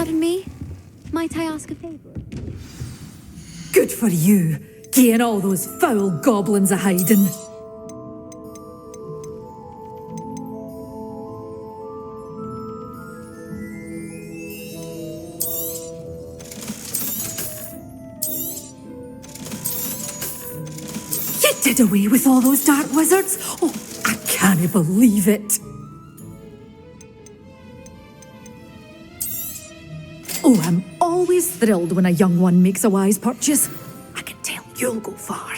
Pardon me? Might I ask a favour? Good for you, getting all those foul goblins a hiding. You did away with all those dark wizards? Oh, I can't believe it. Oh, I'm always thrilled when a young one makes a wise purchase. I can tell you'll go far.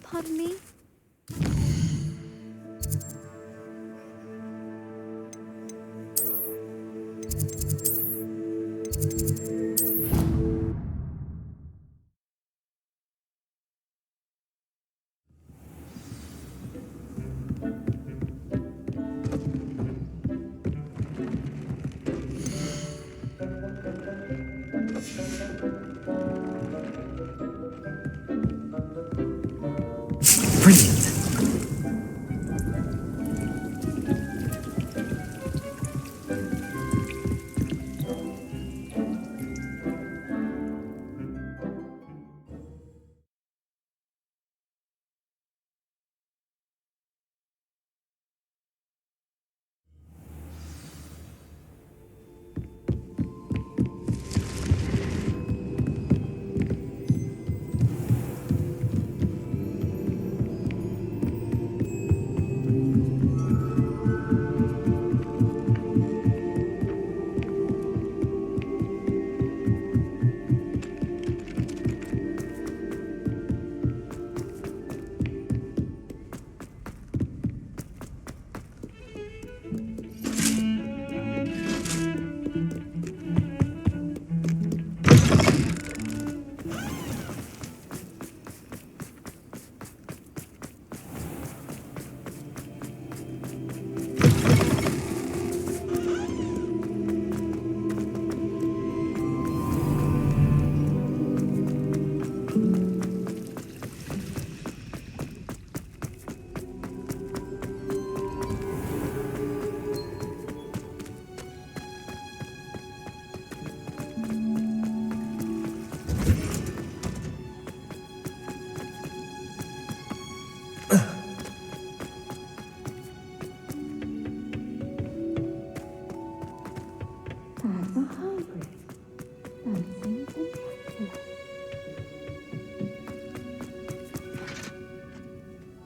Pardon me? Brilliant.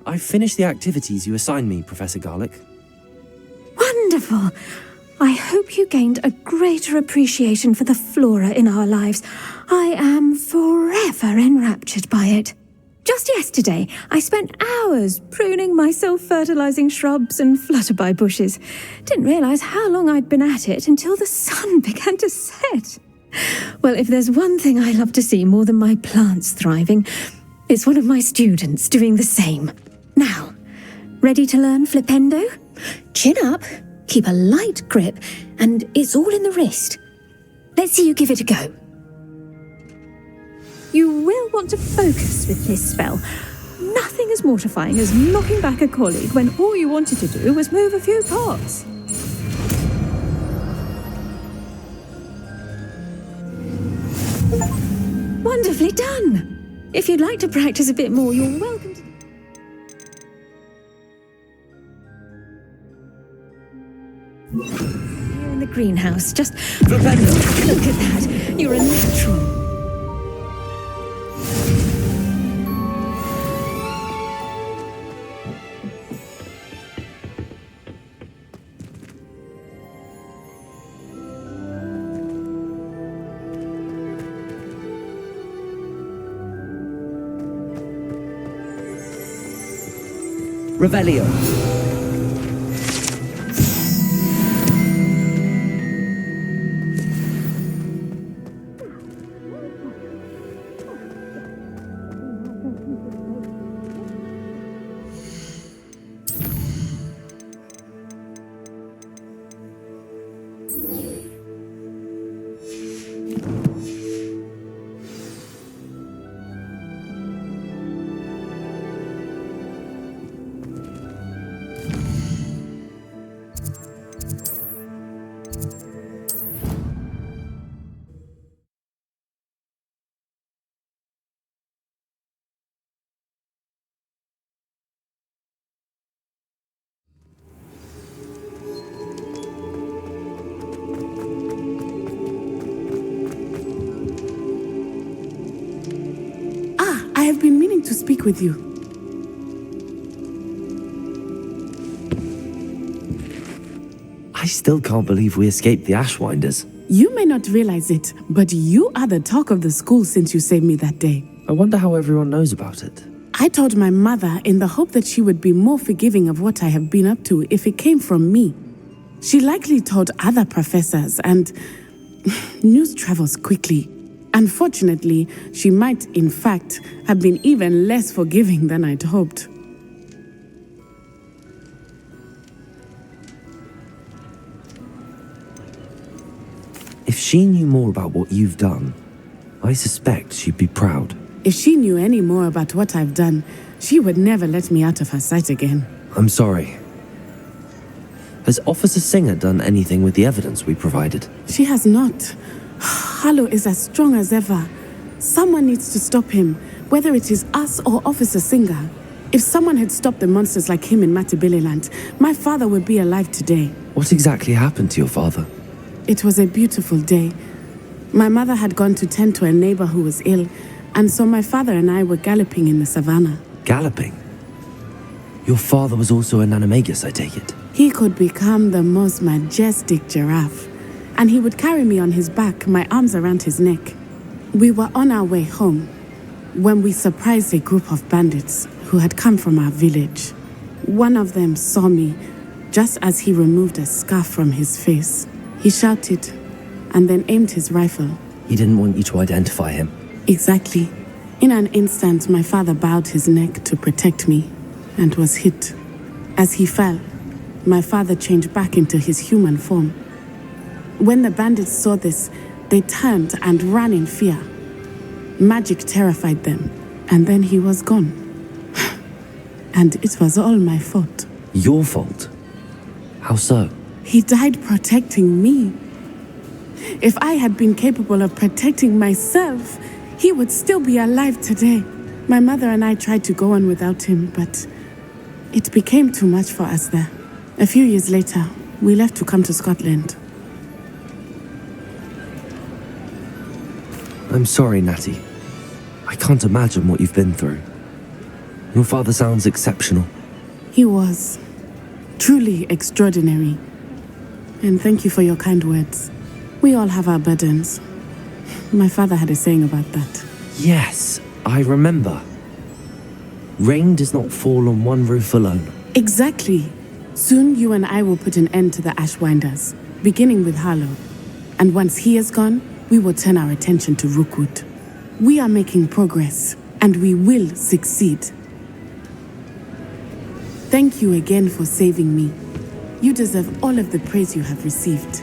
I've finished the activities you assigned me, Professor Garlick. Wonderful! I hope you gained a greater appreciation for the flora in our lives. I am forever enraptured by it. Just yesterday, I spent hours pruning my self-fertilizing shrubs and flutterby bushes. Didn't realize how long I'd been at it until the sun began to set. Well, if there's one thing I love to see more than my plants thriving, it's one of my students doing the same. Now, ready to learn Flipendo? Chin up, keep a light grip, and it's all in the wrist. Let's see you give it a go. You will want to focus with this spell. Nothing as mortifying as knocking back a colleague when all you wanted to do was move a few pots. Wonderfully done! If you'd like to practice a bit more, you're welcome to... Here in the greenhouse, just... Look at that! You're a natural. Revelio. I have been meaning to speak with you. I still can't believe we escaped the Ashwinders. You may not realize it, but you are the talk of the school since you saved me that day. I wonder how everyone knows about it. I told my mother in the hope that she would be more forgiving of what I have been up to if it came from me. She likely told other professors, and news travels quickly. Unfortunately, she might, in fact, have been even less forgiving than I'd hoped. If she knew more about what you've done, I suspect she'd be proud. If she knew any more about what I've done, she would never let me out of her sight again. I'm sorry. Has Officer Singer done anything with the evidence we provided? She has not. Harlow is as strong as ever. Someone needs to stop him, whether it is us or Officer Singer. If someone had stopped the monsters like him in Matabeleland, my father would be alive today. What exactly happened to your father? It was a beautiful day. My mother had gone to tend to a neighbor who was ill, and so my father and I were galloping in the savannah. Galloping? Your father was also an animagus, I take it? He could become the most majestic giraffe, and he would carry me on his back, my arms around his neck. We were on our way home when we surprised a group of bandits who had come from our village. One of them saw me just as he removed a scarf from his face. He shouted and then aimed his rifle. He didn't want you to identify him. Exactly. In an instant, my father bowed his neck to protect me and was hit. As he fell, my father changed back into his human form. When the bandits saw this, they turned and ran in fear. Magic terrified them, and then he was gone. And it was all my fault. Your fault? How so? He died protecting me. If I had been capable of protecting myself, he would still be alive today. My mother and I tried to go on without him, but it became too much for us there. A few years later, we left to come to Scotland. I'm sorry, Natty. I can't imagine what you've been through. Your father sounds exceptional. He was truly extraordinary. And thank you for your kind words. We all have our burdens. My father had a saying about that. Yes, I remember. Rain does not fall on one roof alone. Exactly. Soon you and I will put an end to the Ashwinders, beginning with Harlow. And once he is gone, we will turn our attention to Rookwood. We are making progress, and we will succeed. Thank you again for saving me. You deserve all of the praise you have received.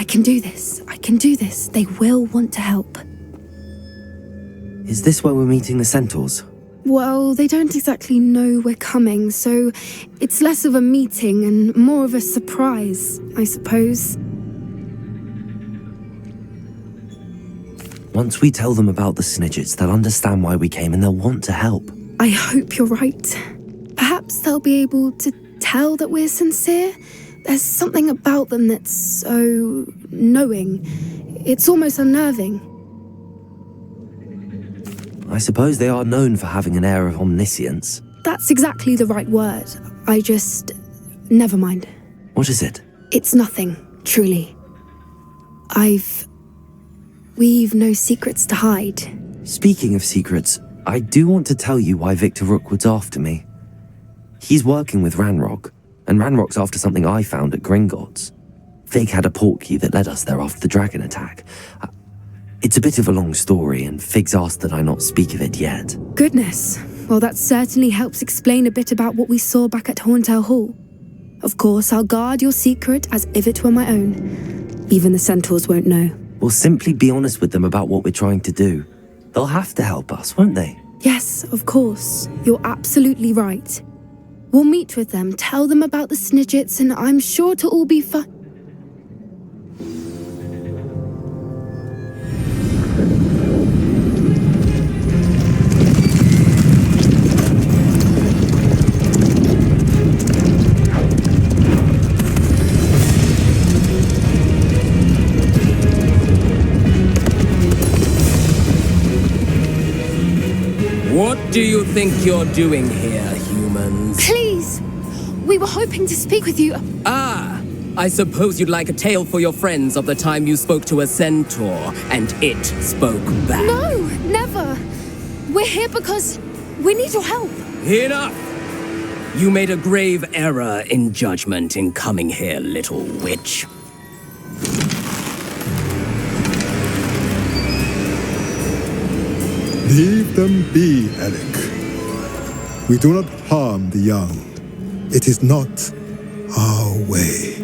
can do this. I can do this. They will want to help. Is this where we're meeting the centaurs? Well, they don't exactly know we're coming, so it's less of a meeting and more of a surprise, I suppose. Once we tell them about the Snidgets, they'll understand why we came and they'll want to help. I hope you're right. Perhaps they'll be able to tell that we're sincere. There's something about them that's so knowing. It's almost unnerving. I suppose they are known for having an air of omniscience. That's exactly the right word. Never mind. What is it? It's nothing, truly. We've no secrets to hide. Speaking of secrets, I do want to tell you why Victor Rookwood's after me. He's working with Ranrock, and Ranrock's after something I found at Gringotts. Fig had a portkey that led us there after the dragon attack. It's a bit of a long story, and Fig's asked that I not speak of it yet. Goodness. Well, that certainly helps explain a bit about what we saw back at Horntail Hall. Of course, I'll guard your secret as if it were my own. Even the centaurs won't know. We'll simply be honest with them about what we're trying to do. They'll have to help us, won't they? Yes, of course. You're absolutely right. We'll meet with them, tell them about the Snidgets, and I'm sure it'll all be fun. What do you think you're doing here, humans? Please! We were hoping to speak with you. Ah, I suppose you'd like a tale for your friends of the time you spoke to a centaur, and it spoke back. No, never! We're here because we need your help. Enough! You made a grave error in judgment in coming here, little witch. Leave them be, Alec. We do not harm the young. It is not our way.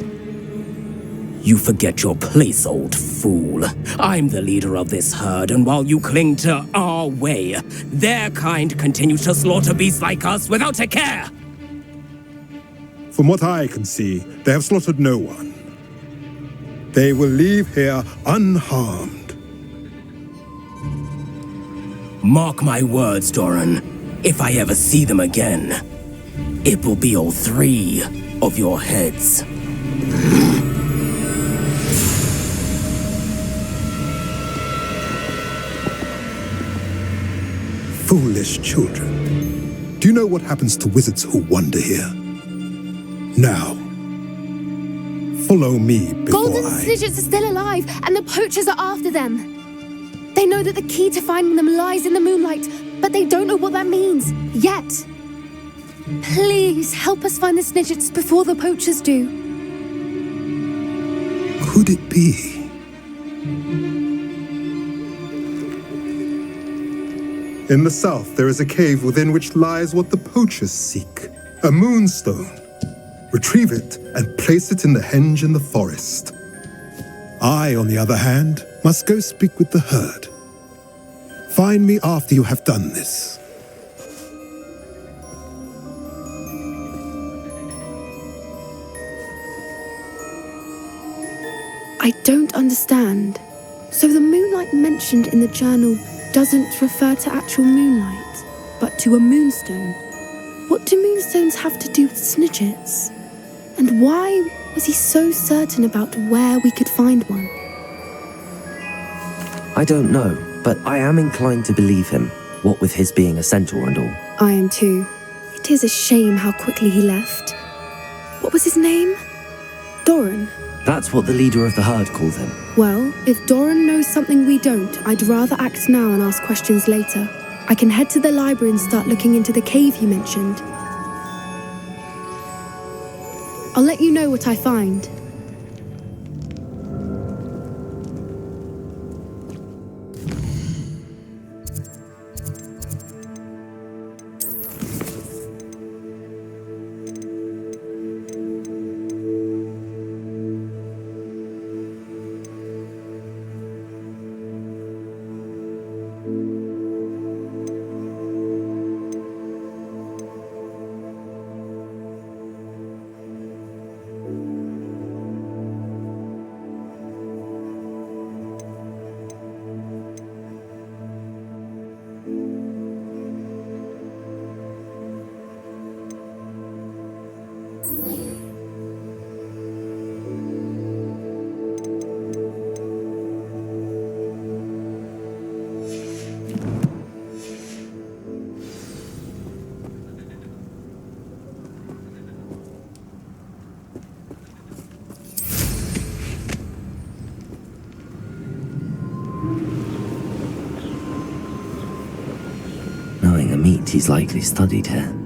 You forget your place, old fool. I'm the leader of this herd, and while you cling to our way, their kind continue to slaughter beasts like us without a care. From what I can see, they have slaughtered no one. They will leave here unharmed. Mark my words, Doran. If I ever see them again, it will be all 3 of your heads. Foolish children. Do you know what happens to wizards who wander here? Now, follow me before Golden Snidgets are still alive, and the poachers are after them. They know that the key to finding them lies in the moonlight, but they don't know what that means, yet. Please, help us find the Snidgets before the poachers do. Could it be? In the south, there is a cave within which lies what the poachers seek. A moonstone. Retrieve it and place it in the henge in the forest. I, on the other hand, must go speak with the herd. Find me after you have done this. I don't understand. So the moonlight mentioned in the journal doesn't refer to actual moonlight, but to a moonstone. What do moonstones have to do with Snidgets? And why was he so certain about where we could find one? I don't know, but I am inclined to believe him, what with his being a centaur and all. I am too. It is a shame how quickly he left. What was his name? Doran. That's what the leader of the herd called him. Well, if Doran knows something we don't, I'd rather act now and ask questions later. I can head to the library and start looking into the cave you mentioned. I'll let you know what I find. meat he's likely studied here.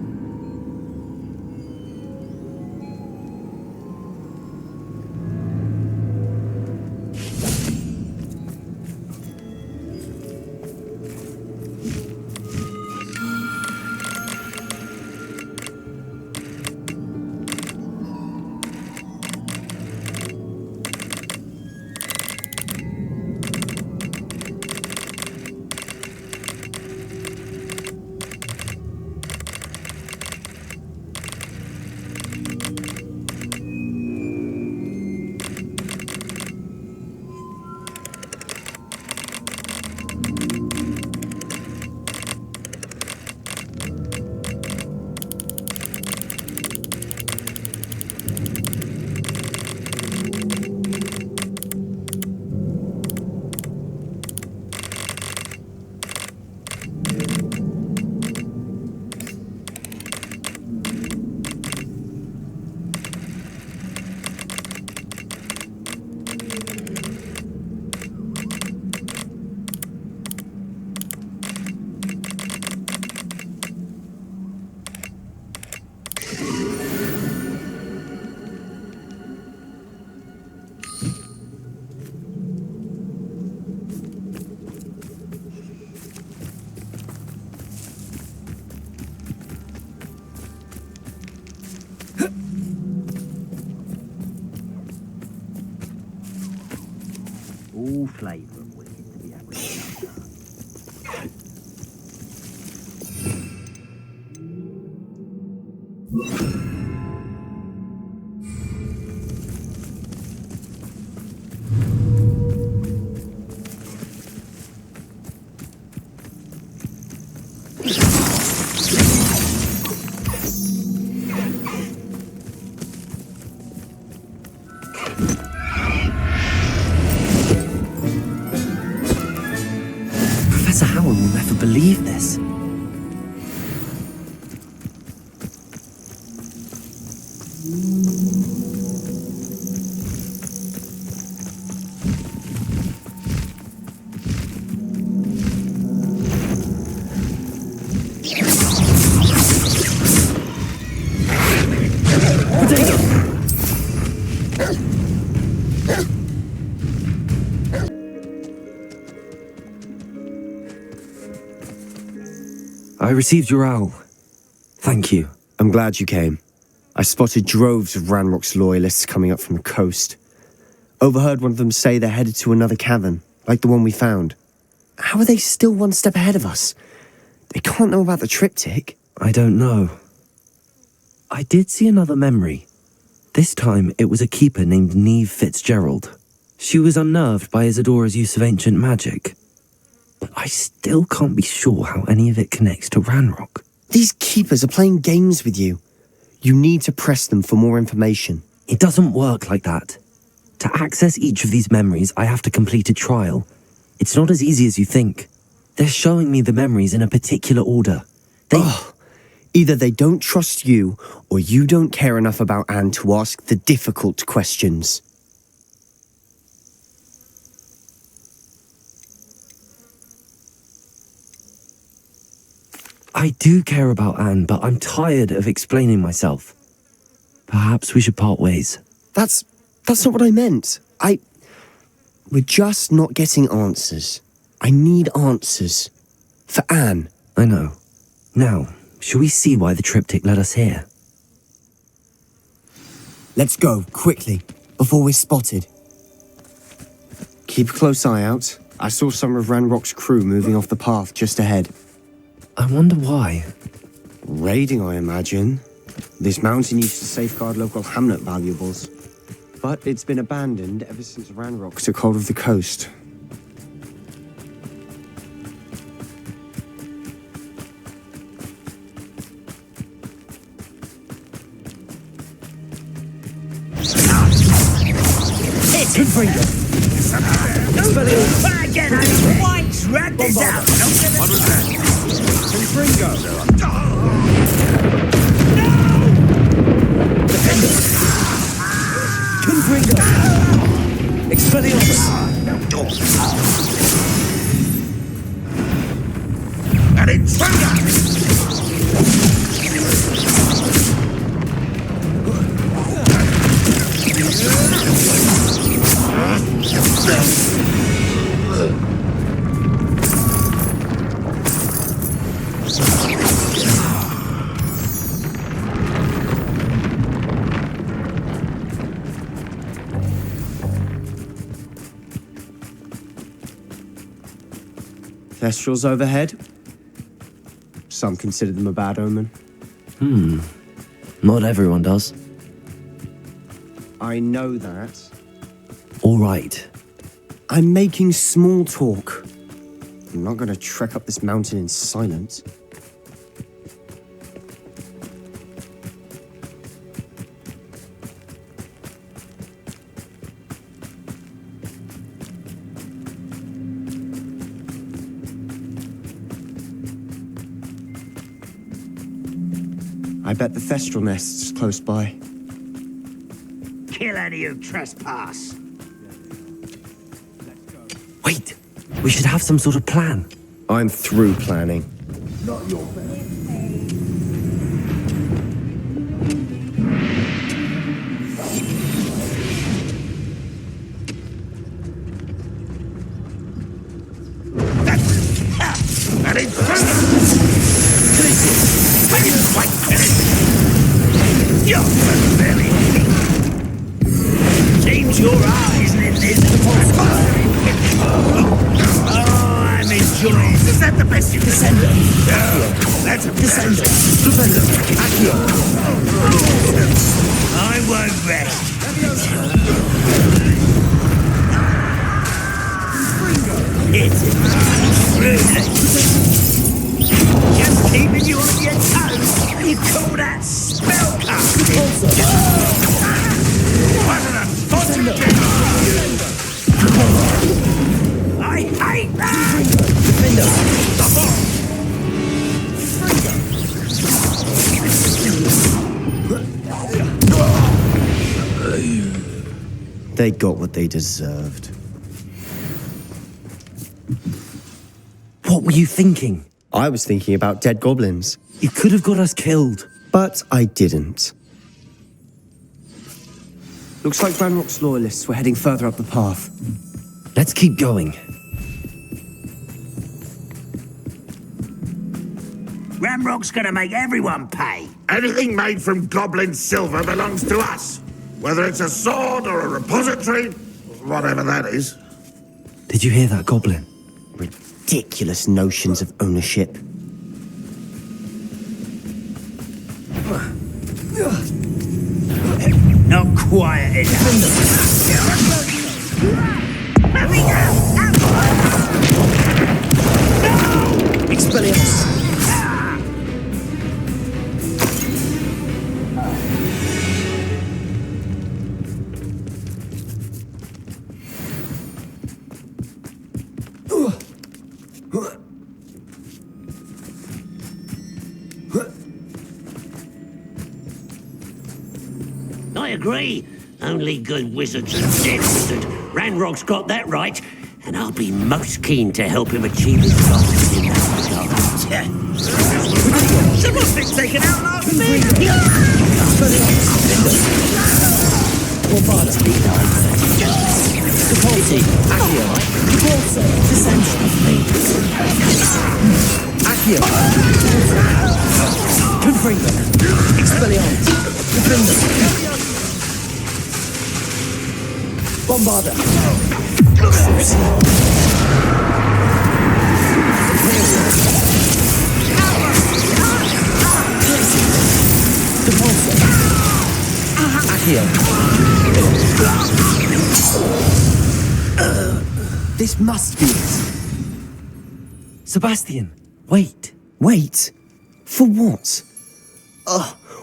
All flavour of wicked to be average. Professor Howard will never believe this. I received your owl. Thank you. I'm glad you came. I spotted droves of Ranrock's loyalists coming up from the coast. Overheard one of them say they're headed to another cavern, like the one we found. How are they still one step ahead of us? They can't know about the triptych. I don't know. I did see another memory. This time it was a keeper named Neve Fitzgerald. She was unnerved by Isadora's use of ancient magic. But I still can't be sure how any of it connects to Ranrock. These keepers are playing games with you. You need to press them for more information. It doesn't work like that. To access each of these memories, I have to complete a trial. It's not as easy as you think. They're showing me the memories in a particular order. Either they don't trust you, or you don't care enough about Anne to ask the difficult questions. I do care about Anne, but I'm tired of explaining myself. Perhaps we should part ways. That's not what I meant. We're just not getting answers. I need answers. For Anne. I know. Now, shall we see why the triptych led us here? Let's go, quickly, before we're spotted. Keep a close eye out. I saw some of Ranrock's crew moving off the path just ahead. I wonder why. Raiding, I imagine. This mountain used to safeguard local hamlet valuables. But it's been abandoned ever since Ranrock took hold of the coast. Again, I twice read this out. Confringo! No! Confringo! Expelliarmus! An intruder! Thestrals overhead. Some consider them a bad omen. Not everyone does. I know that. All right. I'm making small talk. I'm not going to trek up this mountain in silence. I bet the Thestral nest's close by. Kill any who trespass. Wait, we should have some sort of plan. I'm through planning. And in front of you're barely seems your eyes in this. Oh, I'm enjoying. Is that the best you can send? That's a descender. Defender. I won't rest. It's really just keeping you on your toes. You call that spellcasting? What an unfortunate! I hate that! They got what they deserved. What were you thinking? I was thinking about dead goblins. You could have got us killed. But I didn't. Looks like Ranrock's loyalists were heading further up the path. Let's keep going. Ramrock's gonna make everyone pay. Anything made from goblin silver belongs to us. Whether it's a sword or a repository, whatever that is. Did you hear that, Goblin? Ridiculous notions of ownership. Not quiet enough. Expelliarmus! I agree. Only good wizards are dead wizard. Ranrock's got that right, and I'll be most keen to help him achieve his goals in that regard. Someone's been taken out last week! Repulsi, Accio, Repulso, Accio, Confringo, Expelliarmus, Defender, Bombarda, Repulso, Accio. This must be it. Sebastian, wait. Wait? For what?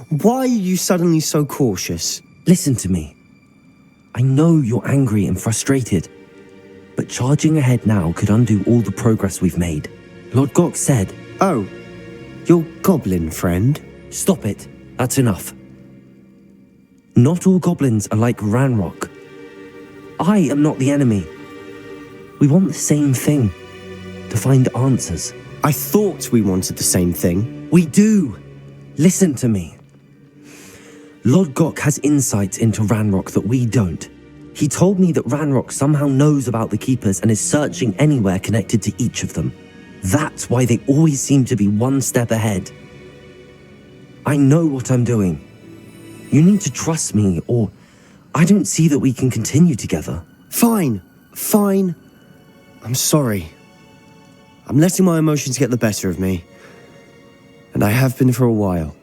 Why are you suddenly so cautious? Listen to me. I know you're angry and frustrated, but charging ahead now could undo all the progress we've made. Lord Gok said... Oh, your goblin friend? Stop it. That's enough. Not all goblins are like Ranrock. I am not the enemy. We want the same thing. To find answers. I thought we wanted the same thing. We do. Listen to me. Lord Gok has insights into Ranrock that we don't. He told me that Ranrock somehow knows about the Keepers and is searching anywhere connected to each of them. That's why they always seem to be one step ahead. I know what I'm doing. You need to trust me, or I don't see that we can continue together. Fine. I'm sorry. I'm letting my emotions get the better of me. And I have been for a while.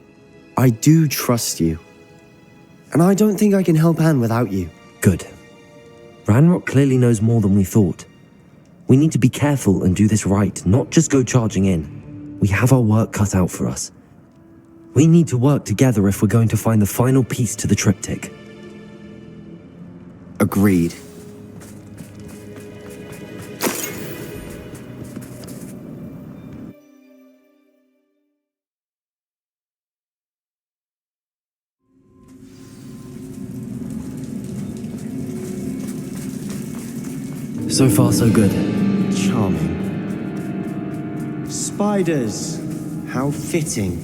I do trust you. And I don't think I can help Anne without you. Good. Ranrock clearly knows more than we thought. We need to be careful and do this right, not just go charging in. We have our work cut out for us. We need to work together if we're going to find the final piece to the triptych. Agreed. So far, so good. Charming. Spiders. How fitting.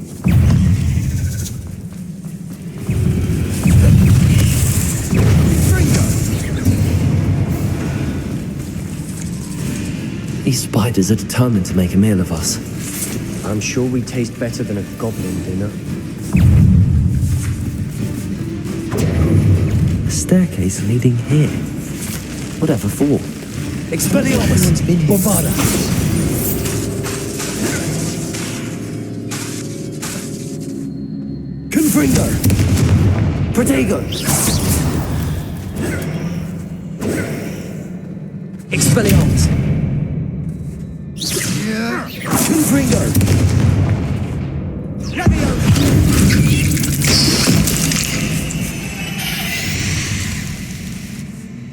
These spiders are determined to make a meal of us. I'm sure we taste better than a goblin dinner. A staircase leading here. Whatever for? Expelliarmus! Bombarda! Confringo! Protego! Expelliarmus! Confringo!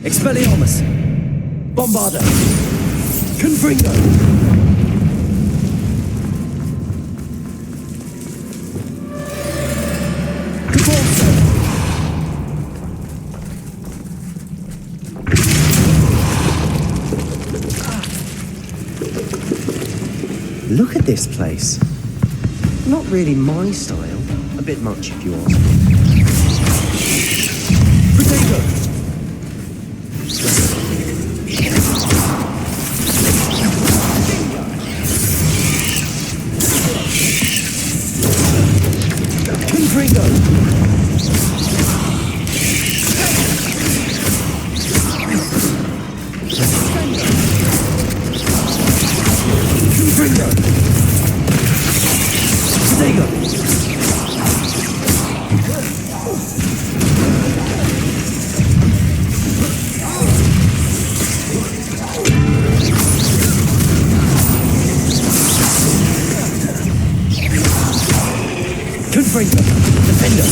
Expelliarmus! Bombarda! Confringo! Look at this place. Not really my style. A bit much if you ask. Protego! Confringo! Confringo! Protego! Confringo! Defender!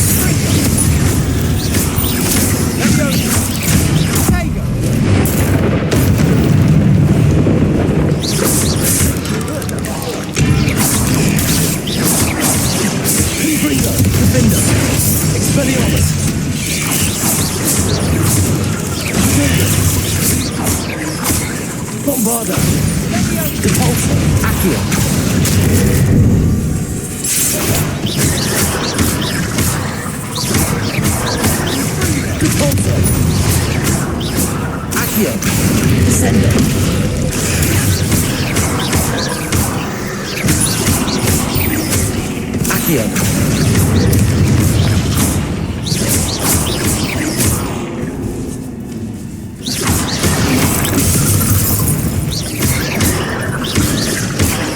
Confringo! Defender! Expelliarmus! Bombarda! Depulso! Accio! Depulso! Accio! Descender! Accio!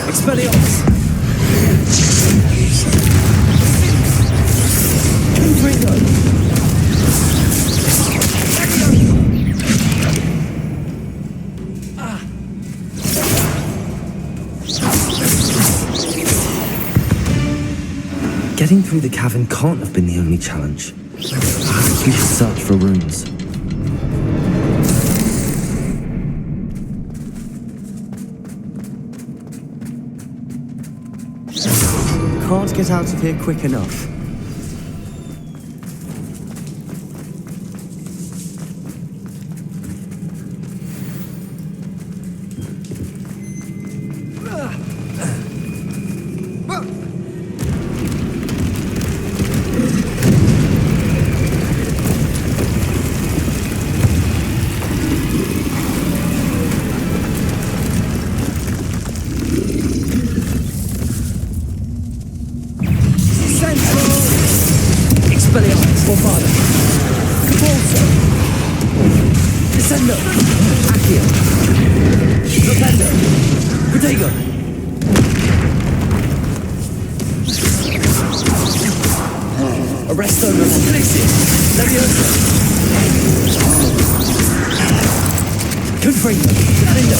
Expelliarmus! Confringo! Getting through the cavern can't have been the only challenge. Perhaps we should search for runes. Can't get out of here quick enough. Bombada. Capolso. Descendo. Accio. Propendo. Protego. Arresto. Glacius. Levioso. Confringo. Descendo.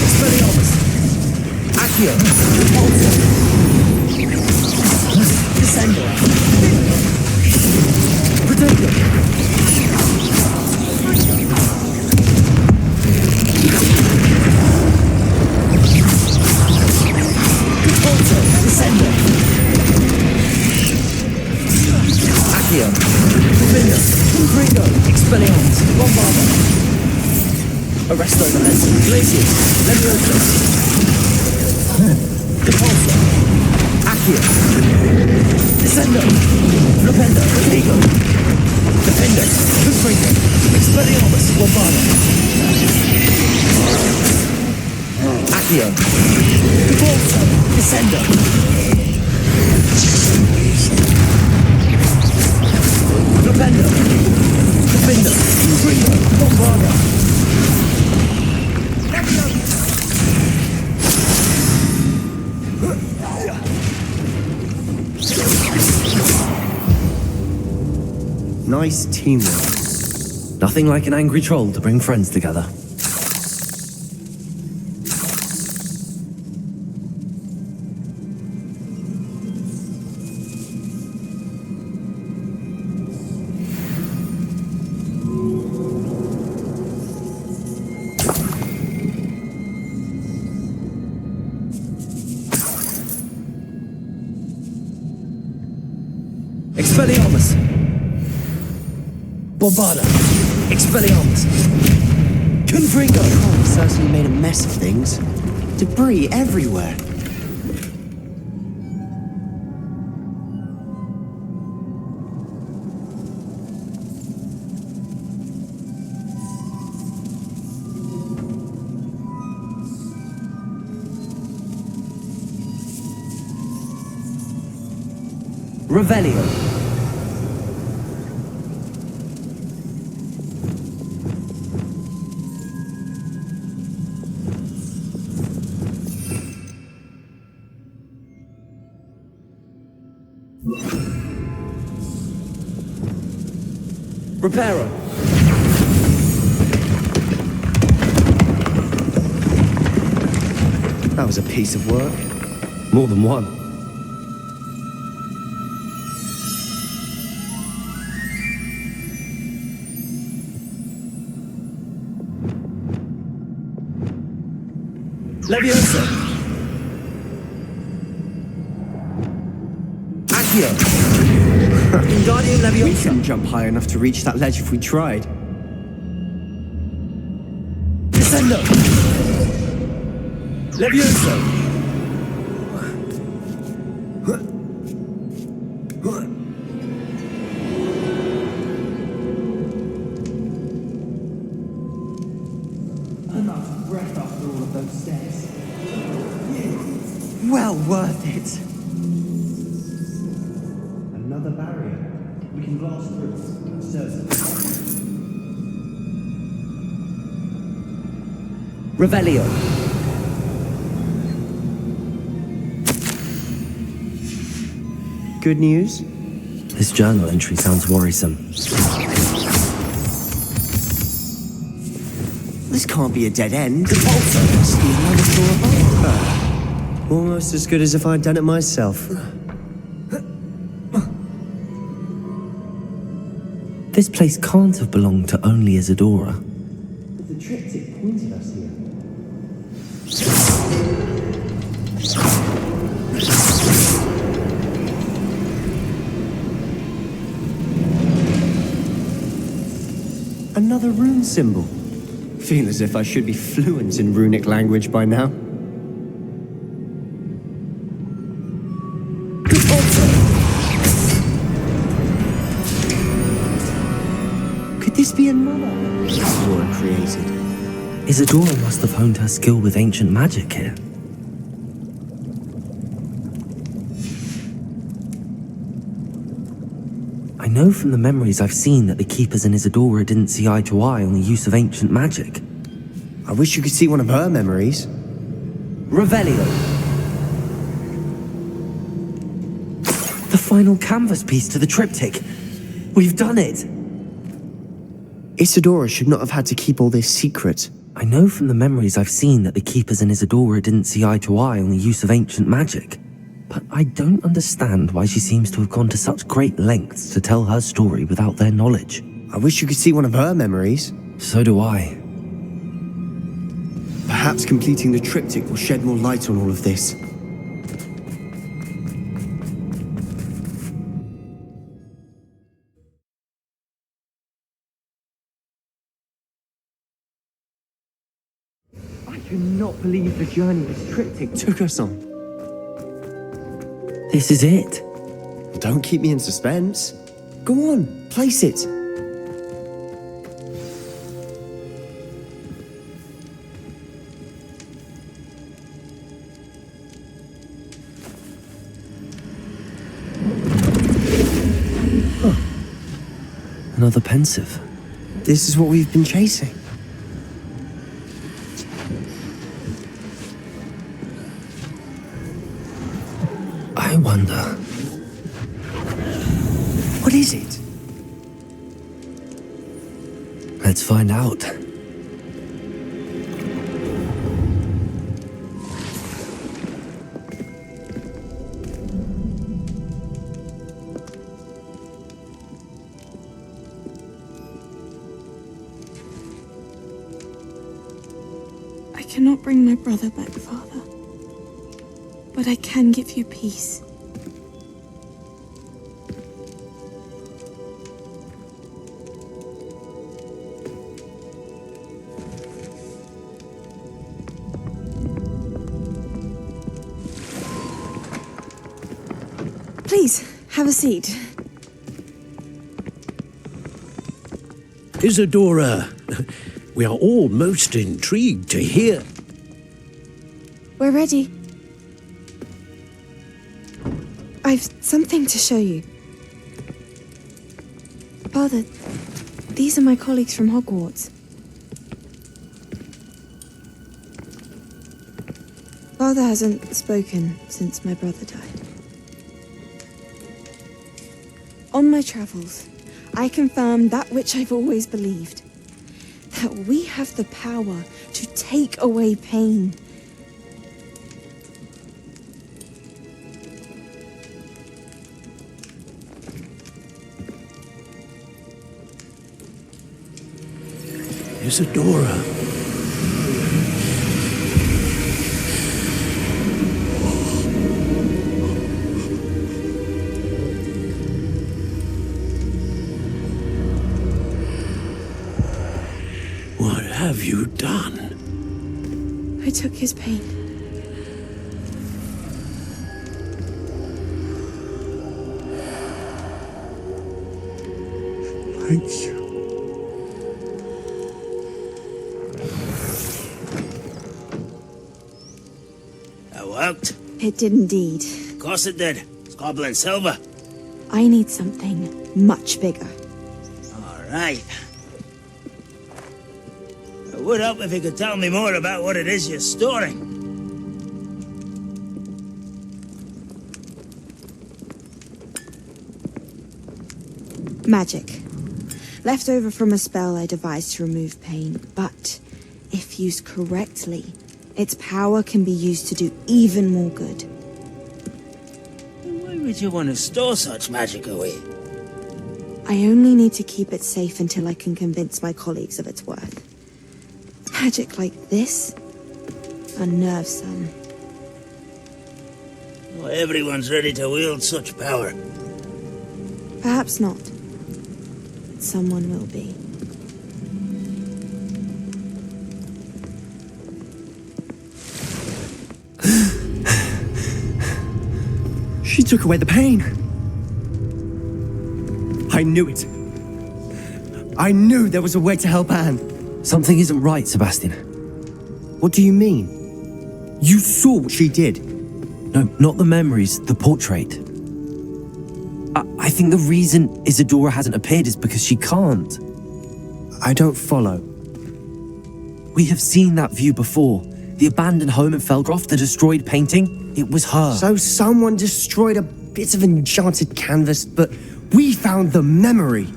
Expelliarmus. Accio. Capolso. Descendo. Protego. Capolso. Descendo. Accio. Confringo. Confringo. Expelliarmus. Bombada. Arresto. Glacius. Levioso. Capolso. Accio. Descendo. Propendo. Protego. Defendo. Confringo. Expelliarmus. Bombada. Accio. Capolso. Descendo. Propendo. Defendo. Confringo. Bombada. Nice teamwork. Nothing like an angry troll to bring friends together. Expelliarmus. Bombada. Expelliarmus. Confringo. Oh, certainly made a mess of things. Debris everywhere. Revelio. Reparo. That was a piece of work. More than one. Levioso. Accio. Guardian We Levioso. couldn't jump high enough to reach that ledge if we tried. Descendo. Levioso. I'm out of breath after all of those stairs. Well worth it. Another barrier. We can blast through. Revelio. Good news? This journal entry sounds worrisome. This can't be a dead end. The pulsar must be another floor above. Almost as good as if I'd done it myself. This place can't have belonged to only Isadora. But the triptych pointed us here. Another rune symbol. Feel as if I should be fluent in runic language by now. Could this be another Isadora created? Isadora must have honed her skill with ancient magic here. I know from the memories I've seen that the Keepers and Isadora didn't see eye to eye on the use of ancient magic. I wish you could see one of her memories. Revelio. The final canvas piece to the triptych. We've done it. Isadora should not have had to keep all this secret. I know from the memories I've seen that the Keepers and Isadora didn't see eye to eye on the use of ancient magic. But I don't understand why she seems to have gone to such great lengths to tell her story without their knowledge. I wish you could see one of her memories. So do I. Perhaps completing the triptych will shed more light on all of this. I cannot believe the journey this triptych took us on. This is it. Don't keep me in suspense. Go on, place it. Another pensive. This is what we've been chasing. I wonder. What is it? Let's find out. I cannot bring my brother back, Father. But I can give you peace. Please, have a seat. Isadora, we are all most intrigued to hear. We're ready. I've something to show you. Father, these are my colleagues from Hogwarts. Father hasn't spoken since my brother died. On my travels, I confirmed that which I've always believed. That we have the power to take away pain. Isadora. What have you done? I took his pain. Thank you. That worked. It did indeed. Of course it did. It's goblin silver. I need something much bigger. All right. It would help if you could tell me more about what it is you're storing. Magic. Left over from a spell I devised to remove pain, but if used correctly, its power can be used to do even more good. Why would you want to store such magic away? I only need to keep it safe until I can convince my colleagues of its worth. Magic like this unnerves some. Not everyone's ready to wield such power. Perhaps not. But someone will be. She took away the pain. I knew it. I knew there was a way to help Anne. Something isn't right, Sebastian. What do you mean? You saw what she did. No, not the memories, the portrait. I think the reason Isadora hasn't appeared is because she can't. I don't follow. We have seen that view before. The abandoned home in Felgroth, the destroyed painting, it was her. So someone destroyed a bit of enchanted canvas, but we found the memory.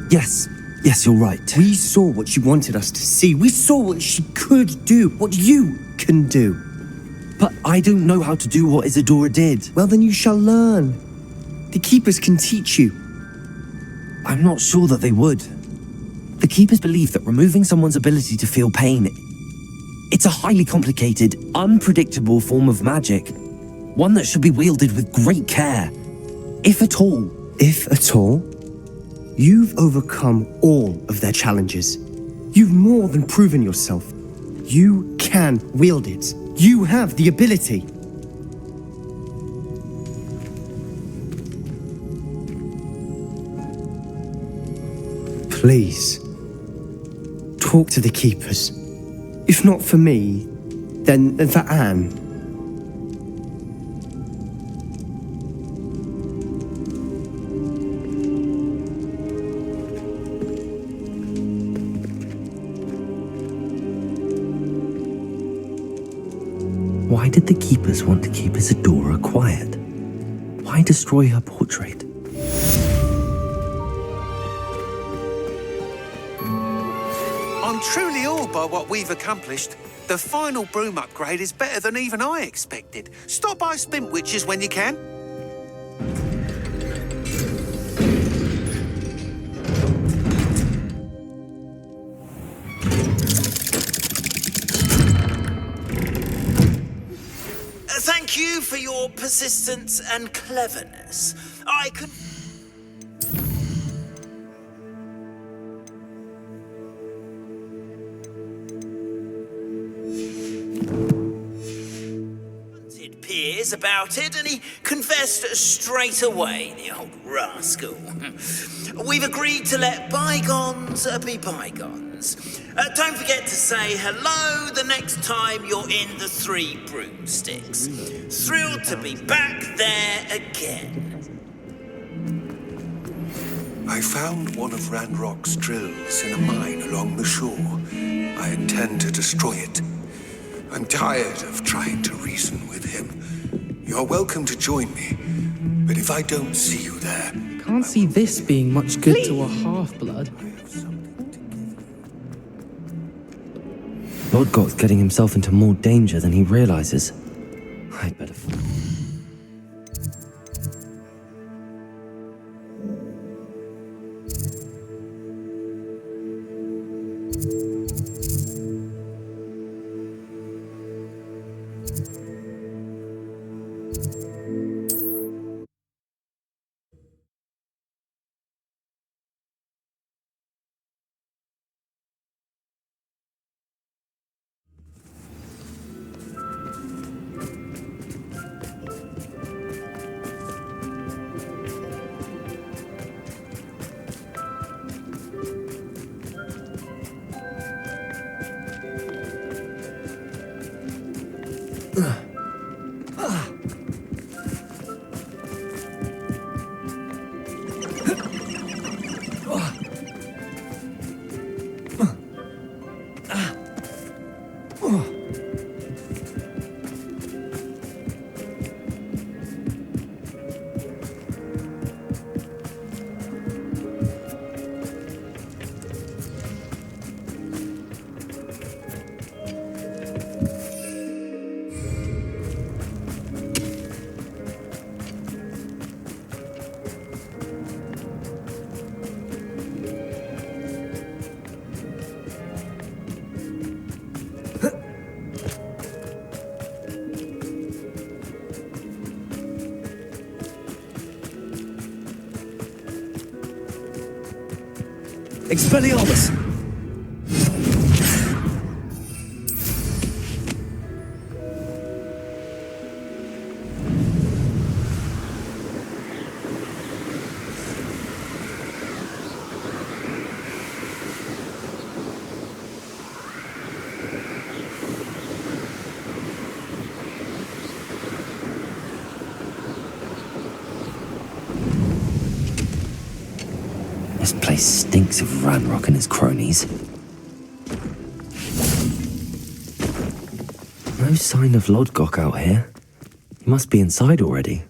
Yes, you're right. We saw what she wanted us to see. We saw what she could do, what you can do. But I don't know how to do what Isadora did. Well, then you shall learn. The Keepers can teach you. I'm not sure that they would. The Keepers believe that removing someone's ability to feel pain, it's a highly complicated, unpredictable form of magic. One that should be wielded with great care. If at all. If at all? You've overcome all of their challenges. You've more than proven yourself. You can wield it. You have the ability. Please, talk to the Keepers. If not for me, then for Anne. Why did the Keepers want to keep Isadora quiet? Why destroy her portrait? I'm truly awed by what we've accomplished. The final broom upgrade is better than even I expected. Stop by Spintwitches when you can. Thank you for your persistence and cleverness. I could... Piers about it, and he confessed straight away, the old rascal. We've agreed to let bygones be bygones. Don't forget to say hello the next time you're in the Three Broomsticks. Thrilled to be back there again. I found one of Ranrock's drills in a mine along the shore. I intend to destroy it. I'm tired of trying to reason with him. You're welcome to join me, but if I don't see you there... Can't see this being much good to a half-blood. Lord Goth's getting himself into more danger than he realizes. I'd better... Expelliarmus! This place stinks of Ranrock and his cronies. No sign of Lodgok out here. He must be inside already.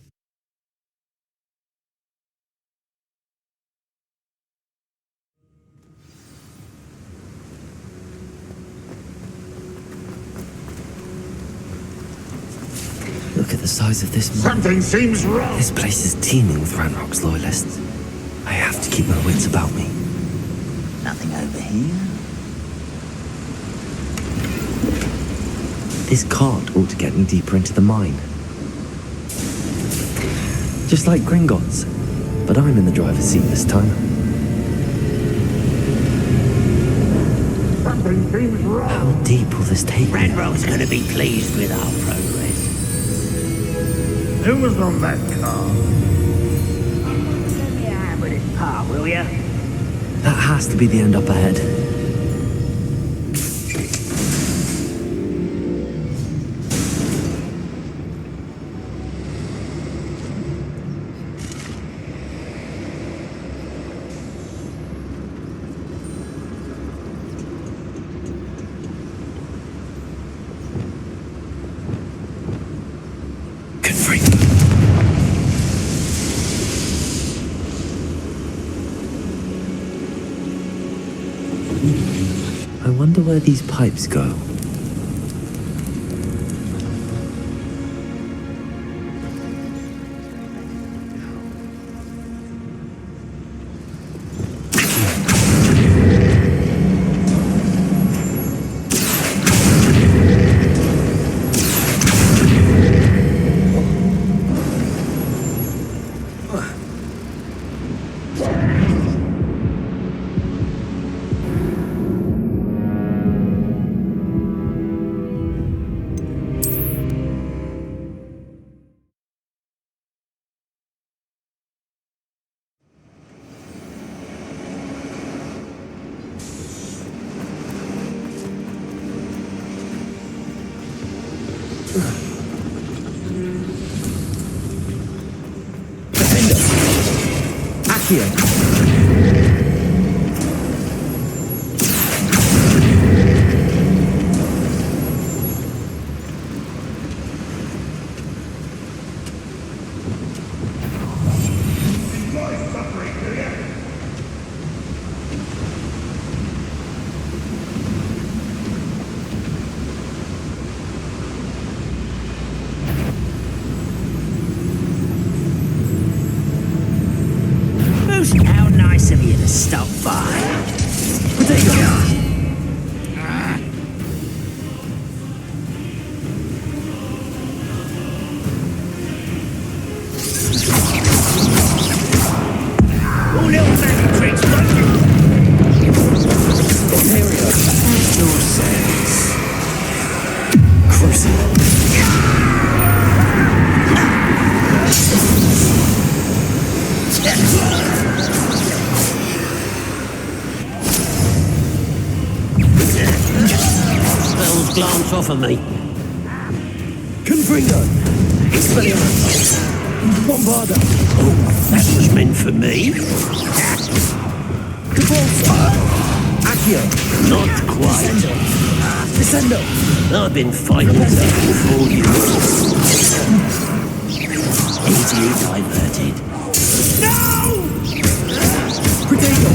Look at the size of this mine. Something seems wrong. This place is teeming with Ranrock's loyalists. I have to keep my wits about me. Nothing over here. This cart ought to get me deeper into the mine. Just like Gringotts, but I'm in the driver's seat this time. Something seems wrong. How deep will this take me? Ranrock's going to be pleased with our progress. Who was on that car? Give me a hand with this part, will ya? That has to be the end up ahead. I wonder where these pipes go. How nice of you to stop by. All little magic tricks, don't you? Ontario, as your says. Crucible. Spells glance off of me. Confringo! Expelliarmus! Bombarda! Oh, that was meant for me. Capulso! Accio! Not quite. Descendo! I've been fighting this for you. Easily diverted. No! Protego!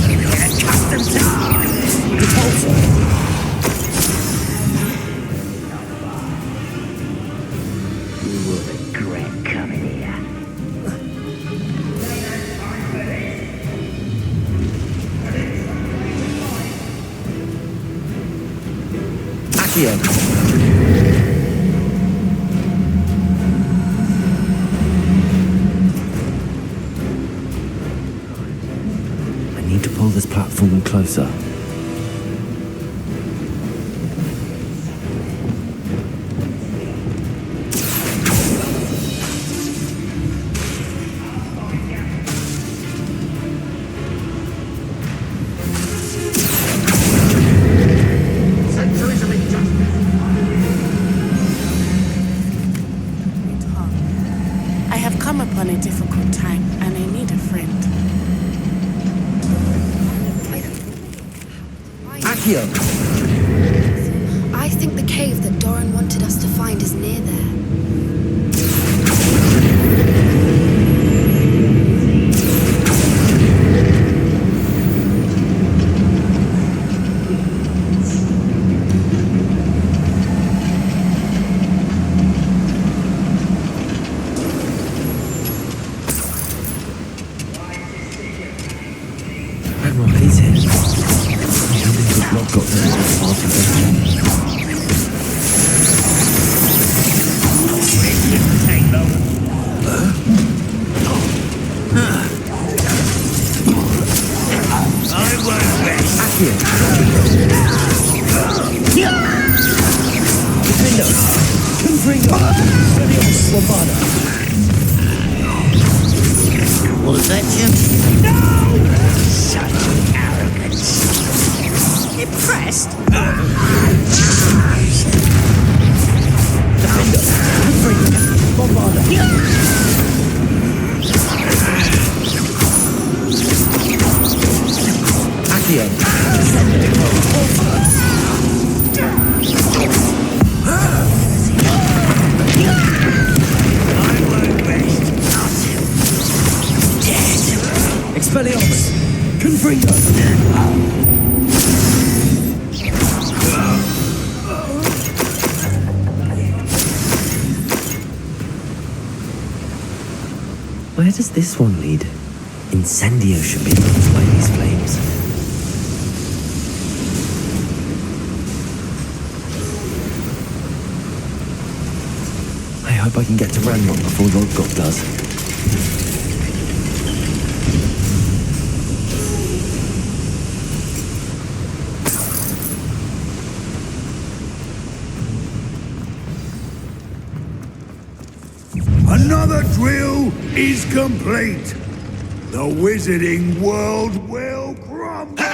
Custom time! Repulsor! You will regret coming here. Accio! I need to pull this platform closer. Centuries of injustice. I have come upon a difficult time and I need a friend. Accio! I think the cave that Doran wanted us to find is near there. Ranrock is here. I wonder if the block got to this part of it. Was that you? No! Such arrogance. Impressed? Defender, confront, bombarder. Expelliarmus, confringo. Where does this one lead? Incendio should be moved by these flames. I hope I can get to Ranrock before Lord God does. Another drill is complete. The wizarding world will crumble.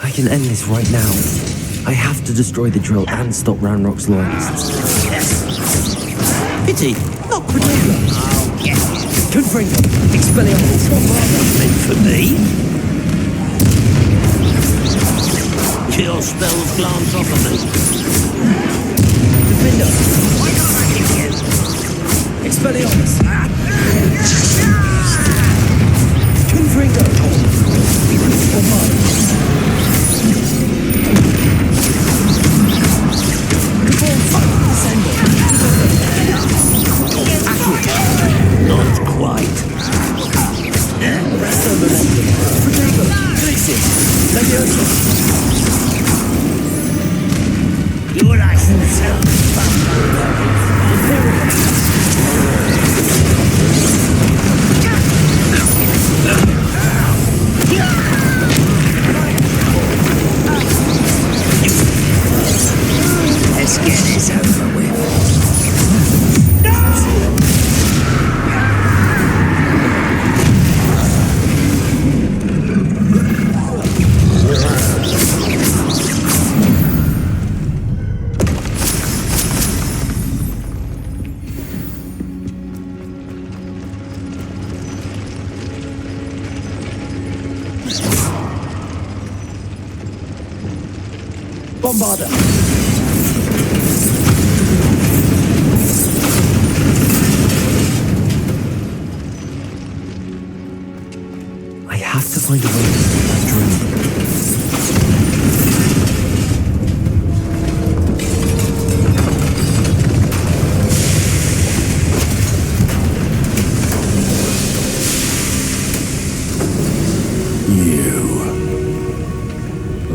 I can end this right now. I have to destroy the drill and stop Ranrock's loyalists. Pity, not Credula. Oh, yes. Confringo, Expelliarmus, bombarder. Meant for me? Your spells glance off of me. Defender, why can't I hit you? Expelliarmus. Confringo, bombarder. Not quite. Resto momentum. Protego. Glacius. Leviosa. You're like himself. Let's get this over with. Bombarder. I have to find a way to stop that drill.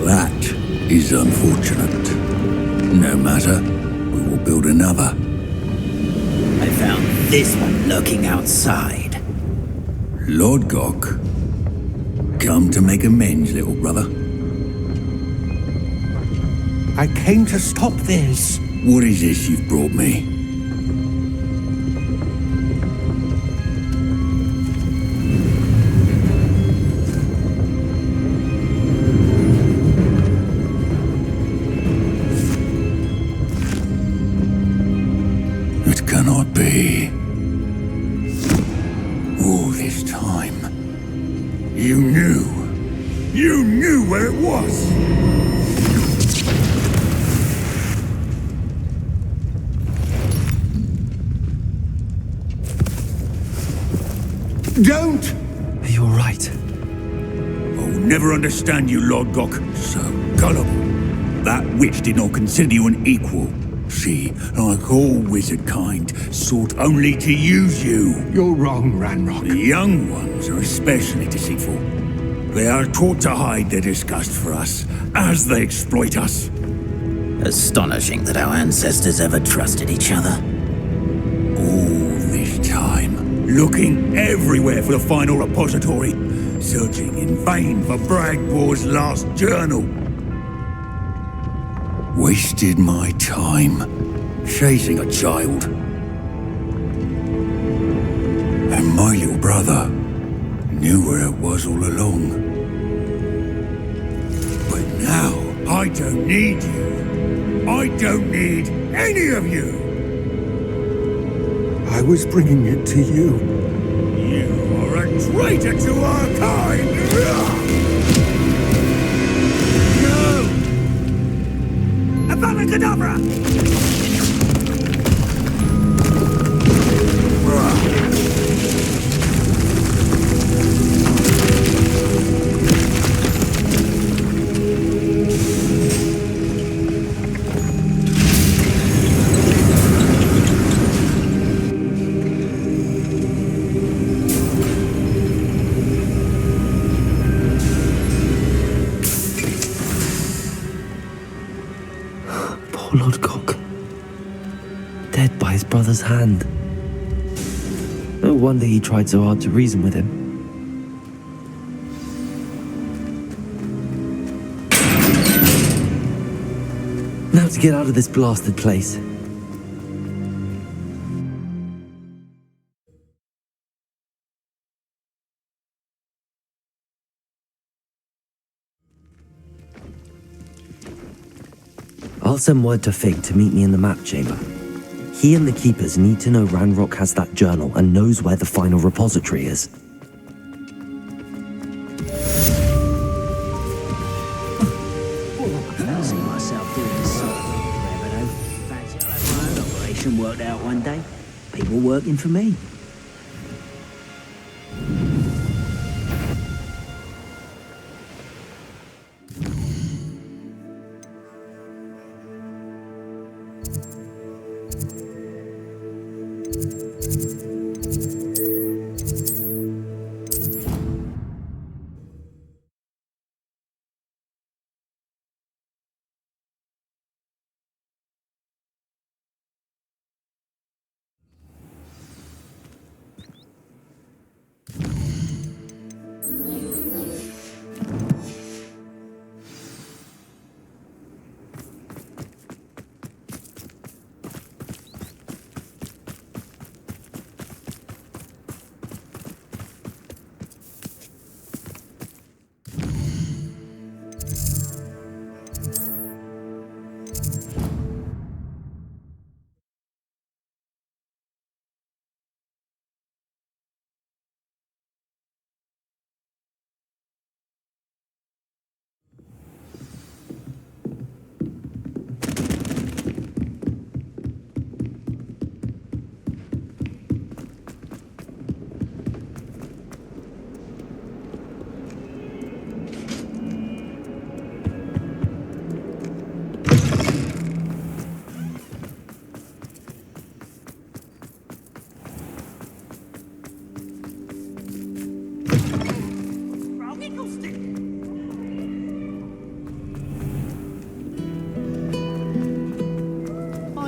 That is unfortunate. No matter, we will build another. I found this one lurking outside. Lord Gok, come to make amends, little brother. I came to stop this. What is this you've brought me? It cannot be. All this time, You knew. You knew where it was. Don't! You're right. I'll never understand you, Lord Gok. So gullible. That witch did not consider you an equal. She, like all wizard kind, sought only to use you. You're wrong, Ranrock. The young ones are especially deceitful. They are taught to hide their disgust for us, as they exploit us. Astonishing that our ancestors ever trusted each other. All this time, looking everywhere for the final repository, searching in vain for Bragbor's last journal. Wasted my time, chasing a child. And my little brother knew where it was all along. But now, I don't need you. I don't need any of you. I was bringing it to you. You are a traitor to our kind! No! Avada Kedavra! Poor Lord Cock. Dead by his brother's hand. No wonder he tried so hard to reason with him. Now to get out of this blasted place. I'll send word to Fig to meet me in the map chamber. He and the Keepers need to know Ranrock has that journal and knows where the final repository is. I don't see myself doing this sort of thing forever, though. Fancy I'll have my own operation worked out one day. People working for me.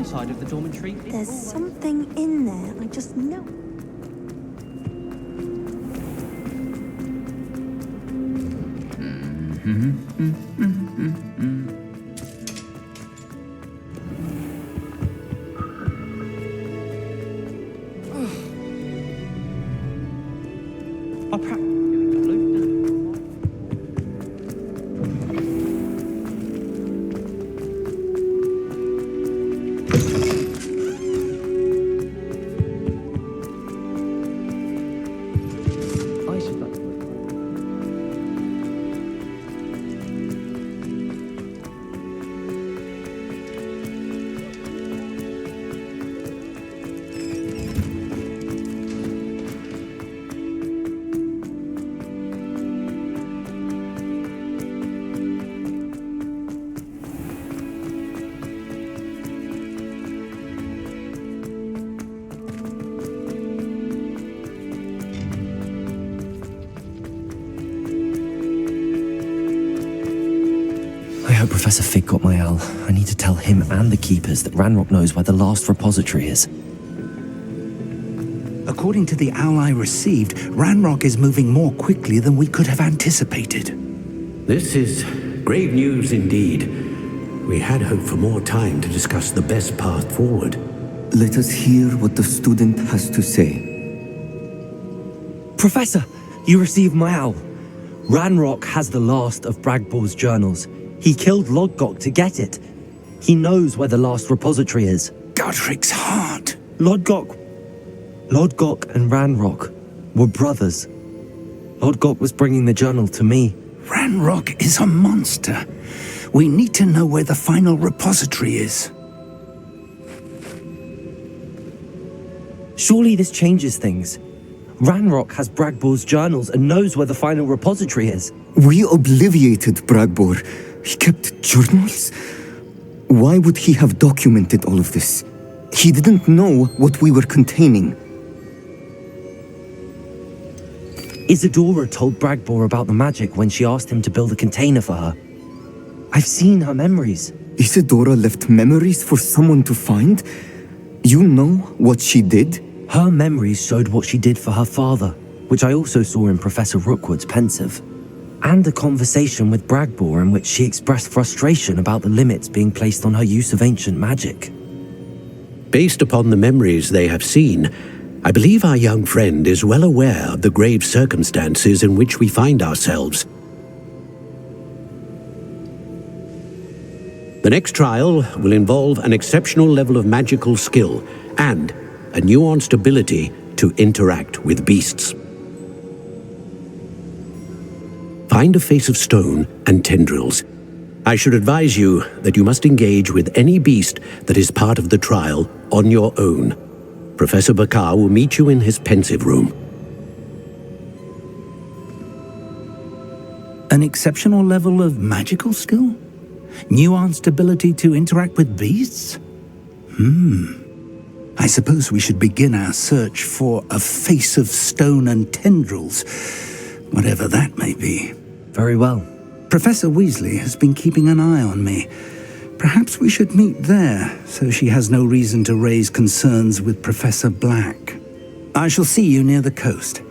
Side of the dormitory. There's something in there, I just know. Professor Fig got my owl, I need to tell him and the keepers that Ranrock knows where the last repository is. According to the owl I received, Ranrock is moving more quickly than we could have anticipated. This is grave news indeed. We had hoped for more time to discuss the best path forward. Let us hear what the student has to say. Professor, you received my owl. Ranrock has the last of Bragbor's journals. He killed Lodgok to get it. He knows where the last repository is. Godric's heart. Lodgok and Ranrock were brothers. Lodgok was bringing the journal to me. Ranrock is a monster. We need to know where the final repository is. Surely this changes things. Ranrock has Bragbor's journals and knows where the final repository is. We obliviated Bragbor. He kept journals? Why would he have documented all of this? He didn't know what we were containing. Isadora told Bragbor about the magic when she asked him to build a container for her. I've seen her memories. Isadora left memories for someone to find? You know what she did? Her memories showed what she did for her father, which I also saw in Professor Rookwood's pensive. And a conversation with Bragbor in which she expressed frustration about the limits being placed on her use of ancient magic. Based upon the memories they have seen, I believe our young friend is well aware of the grave circumstances in which we find ourselves. The next trial will involve an exceptional level of magical skill and a nuanced ability to interact with beasts. Find a face of stone and tendrils. I should advise you that you must engage with any beast that is part of the trial on your own. Professor Bakar will meet you in his pensive room. An exceptional level of magical skill? Nuanced ability to interact with beasts? I suppose we should begin our search for a face of stone and tendrils, whatever that may be. Very well. Professor Weasley has been keeping an eye on me. Perhaps we should meet there, so she has no reason to raise concerns with Professor Black. I shall see you near the coast.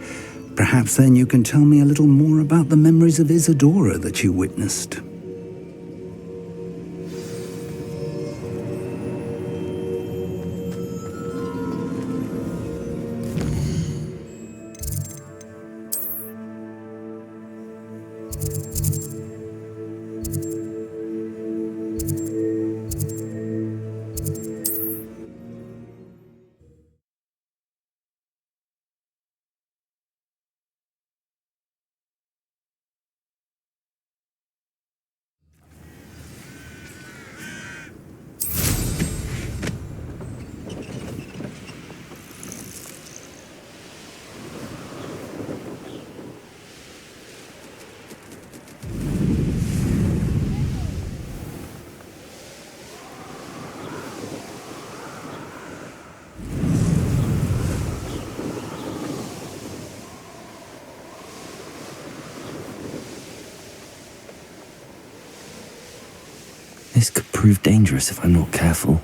Perhaps then you can tell me a little more about the memories of Isadora that you witnessed. This could prove dangerous if I'm not careful.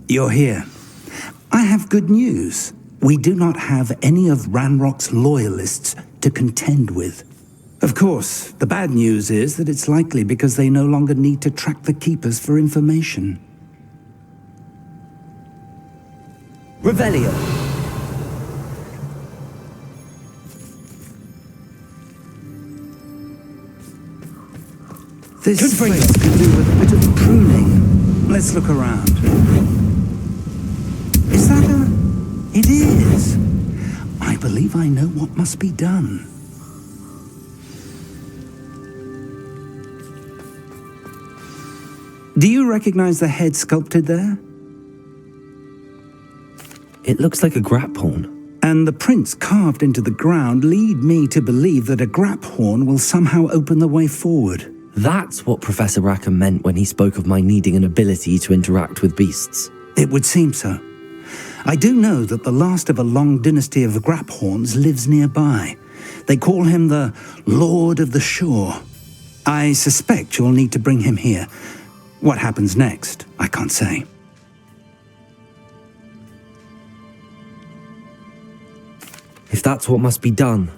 You're here. I have good news. We do not have any of Ranrock's loyalists to contend with. Of course, the bad news is that it's likely because they no longer need to track the Keepers for information. Revelio. This place could do with a bit of pruning. Let's look around. Is that a... It is. I believe I know what must be done. Do you recognize the head sculpted there? It looks like a grap horn. And the prints carved into the ground lead me to believe that a grap horn will somehow open the way forward. That's what Professor Rackham meant when he spoke of my needing an ability to interact with beasts. It would seem so. I do know that the last of a long dynasty of grap horns lives nearby. They call him the Lord of the Shore. I suspect you'll need to bring him here. What happens next, I can't say. If that's what must be done,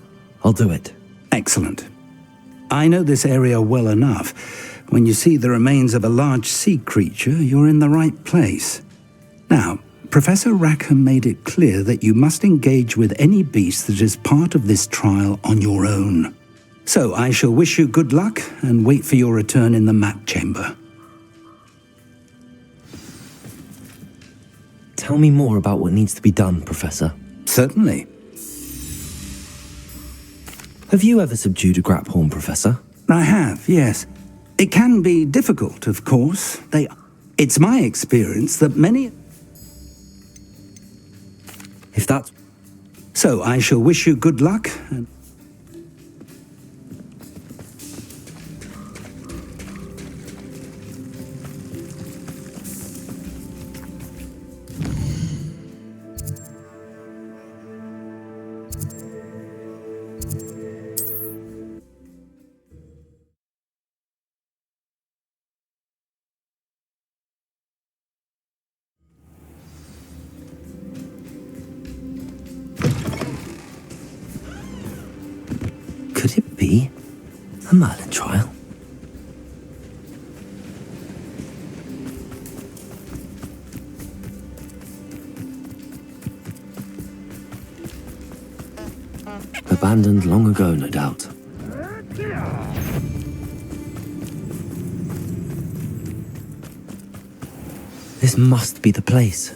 I'll do it. Excellent. I know this area well enough. When you see the remains of a large sea creature, you're in the right place. Now, Professor Rackham made it clear that you must engage with any beast that is part of this trial on your own. So I shall wish you good luck and wait for your return in the map chamber. Tell me more about what needs to be done, Professor. Certainly. Have you ever subdued a grap horn, Professor? I have, yes. It can be difficult, of course. It's my experience that many... If that's... So I shall wish you good luck and... Could it be a Merlin trial? Abandoned long ago, no doubt. This must be the place.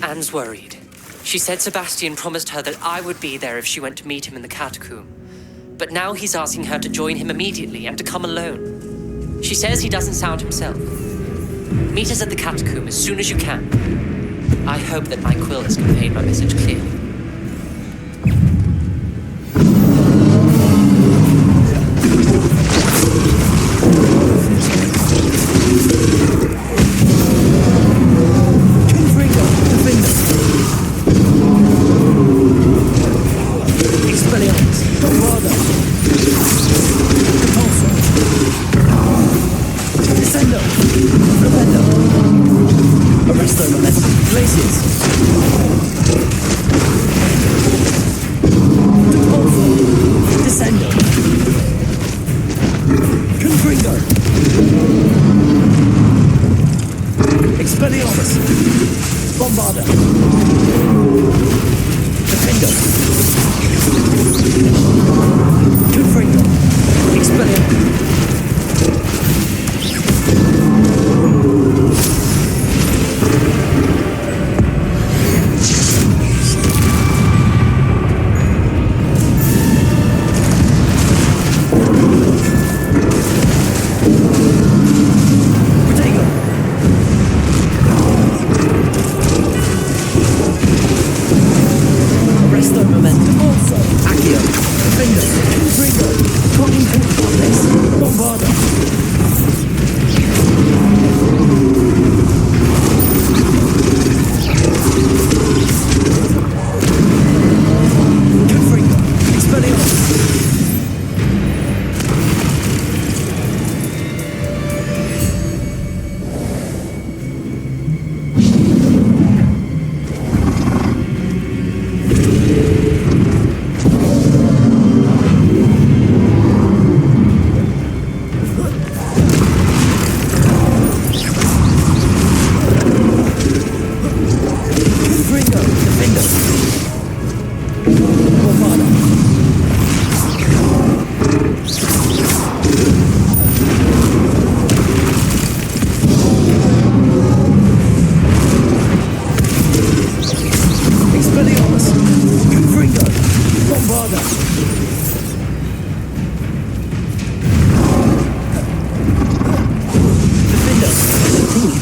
Anne's worried. She said Sebastian promised her that I would be there if she went to meet him in the catacomb. But now he's asking her to join him immediately and to come alone. She says he doesn't sound himself. Meet us at the catacomb as soon as you can. I hope that my quill has conveyed my message clearly.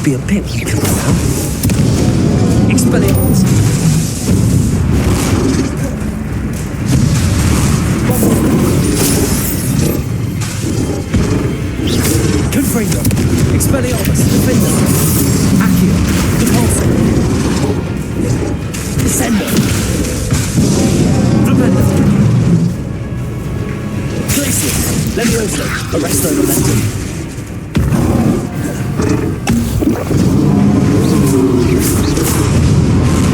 be a bit weaker now. Expelliarmus! Confringo! Expelliarmus! Defender! Accio! Repulsor! Descender! Flipendo! Glacius! Levioso! Arresto Momentum!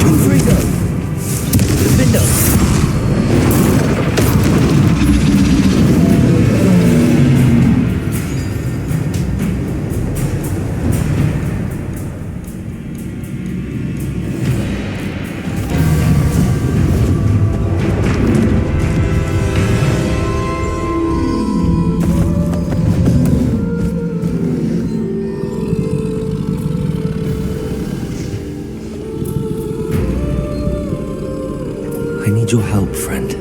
Confringo! Defender! I need your help, friend.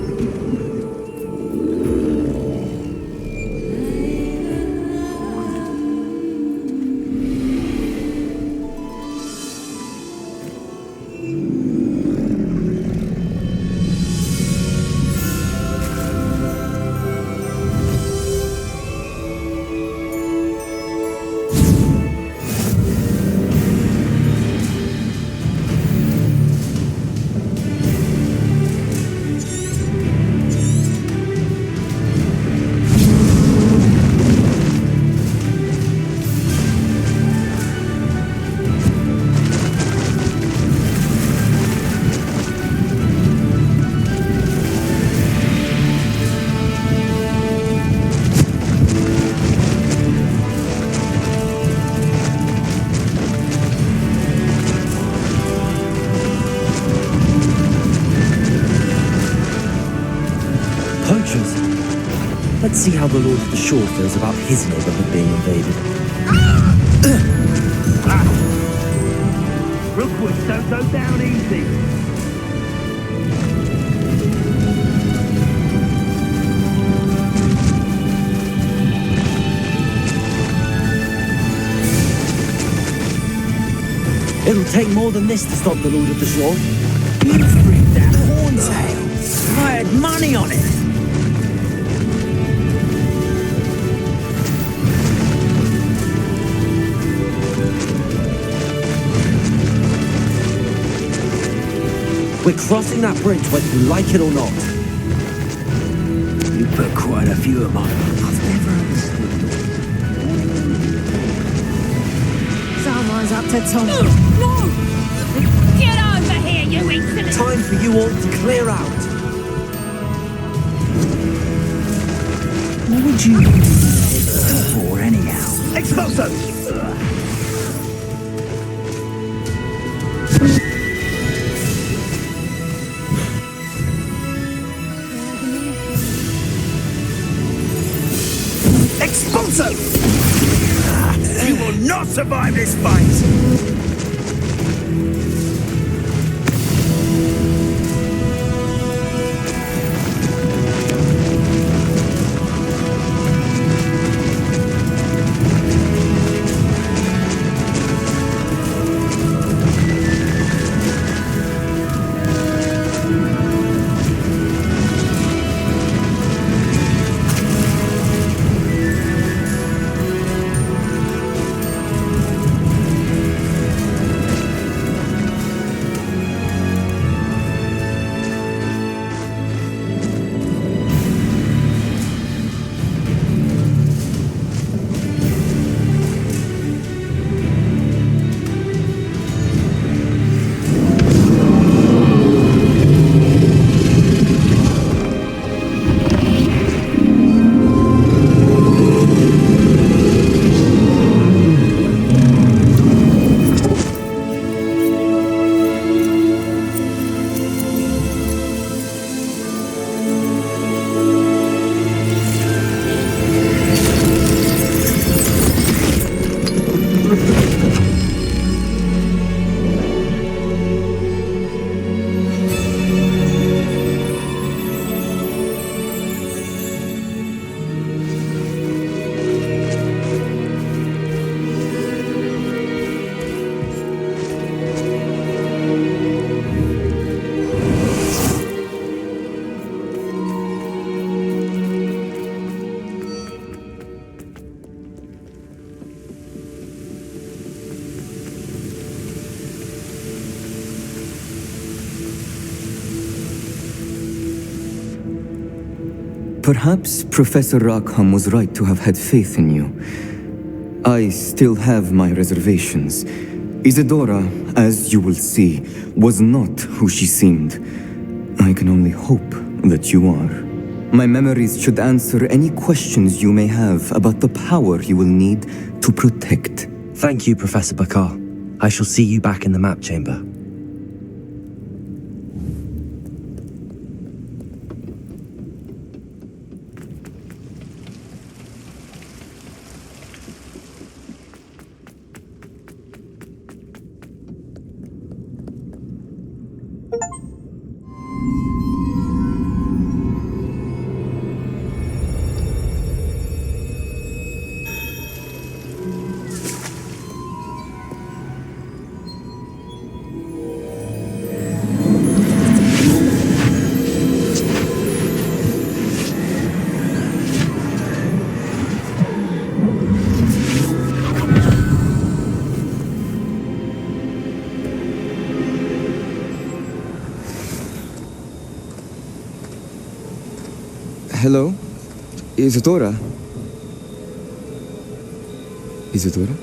Poachers! Let's see how the Lord of the Shore feels about his neighborhood being invaded. Rookwood, don't go down easy. It'll take more than this to stop the Lord of the Shore. You freaked that horntail. I had money on it. We're crossing that bridge whether you like it or not. You put quite a few of mine. I've never understood. Someone's up to Tom. No! Get over here, you insolent! Time for you all to clear out. What would you for anyhow? Expulso! Expulso! You will not survive this fight! Perhaps Professor Rackham was right to have had faith in you. I still have my reservations. Isadora, as you will see, was not who she seemed. I can only hope that you are. My memories should answer any questions you may have about the power you will need to protect. Thank you, Professor Bakar. I shall see you back in the map chamber. Hello? Isadora? Isadora?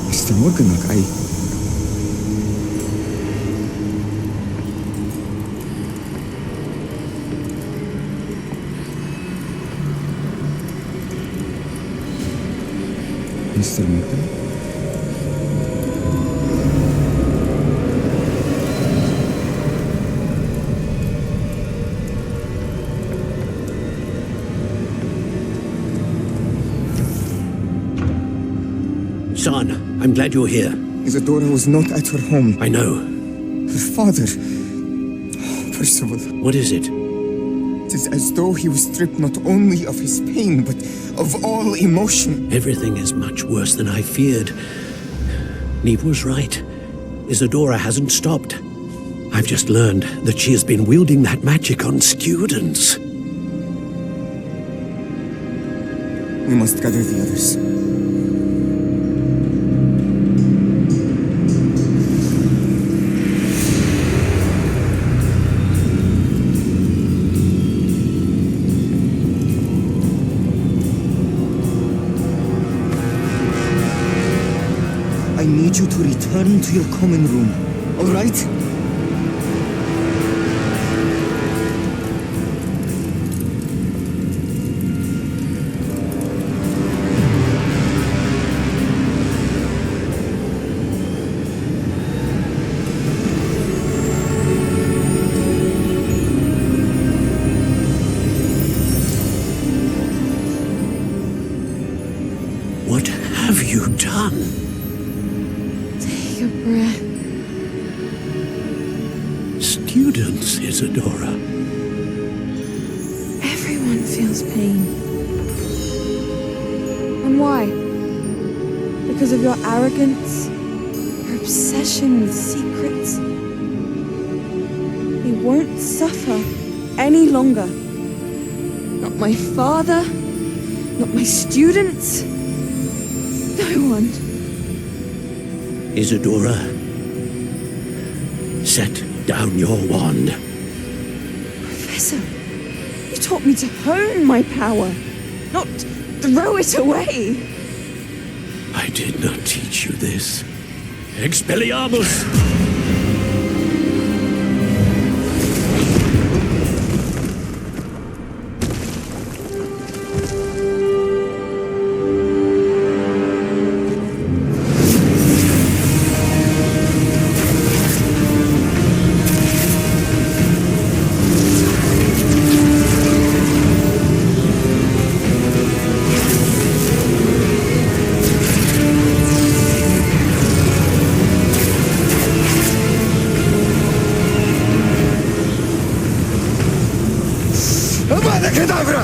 Mr. Morganlock, Mr. Morgan? Son, I'm glad you're here. Isadora was not at her home. I know. Her father. Percival. What is it? It is as though he was stripped not only of his pain, but of all emotion. Everything is much worse than I feared. Neve was right. Isadora hasn't stopped. I've just learned that she has been wielding that magic on students. We must gather the others. I need you to return to your common room, all right? What have you done? Take a breath. Students, Isadora. Everyone feels pain. And why? Because of your arrogance? Your obsession with secrets? We won't suffer any longer. Not my father, not my students, no one. Isadora, set down your wand. Professor, you taught me to hone my power, not throw it away. I did not teach you this. Expelliarmus! Avada Kedavra!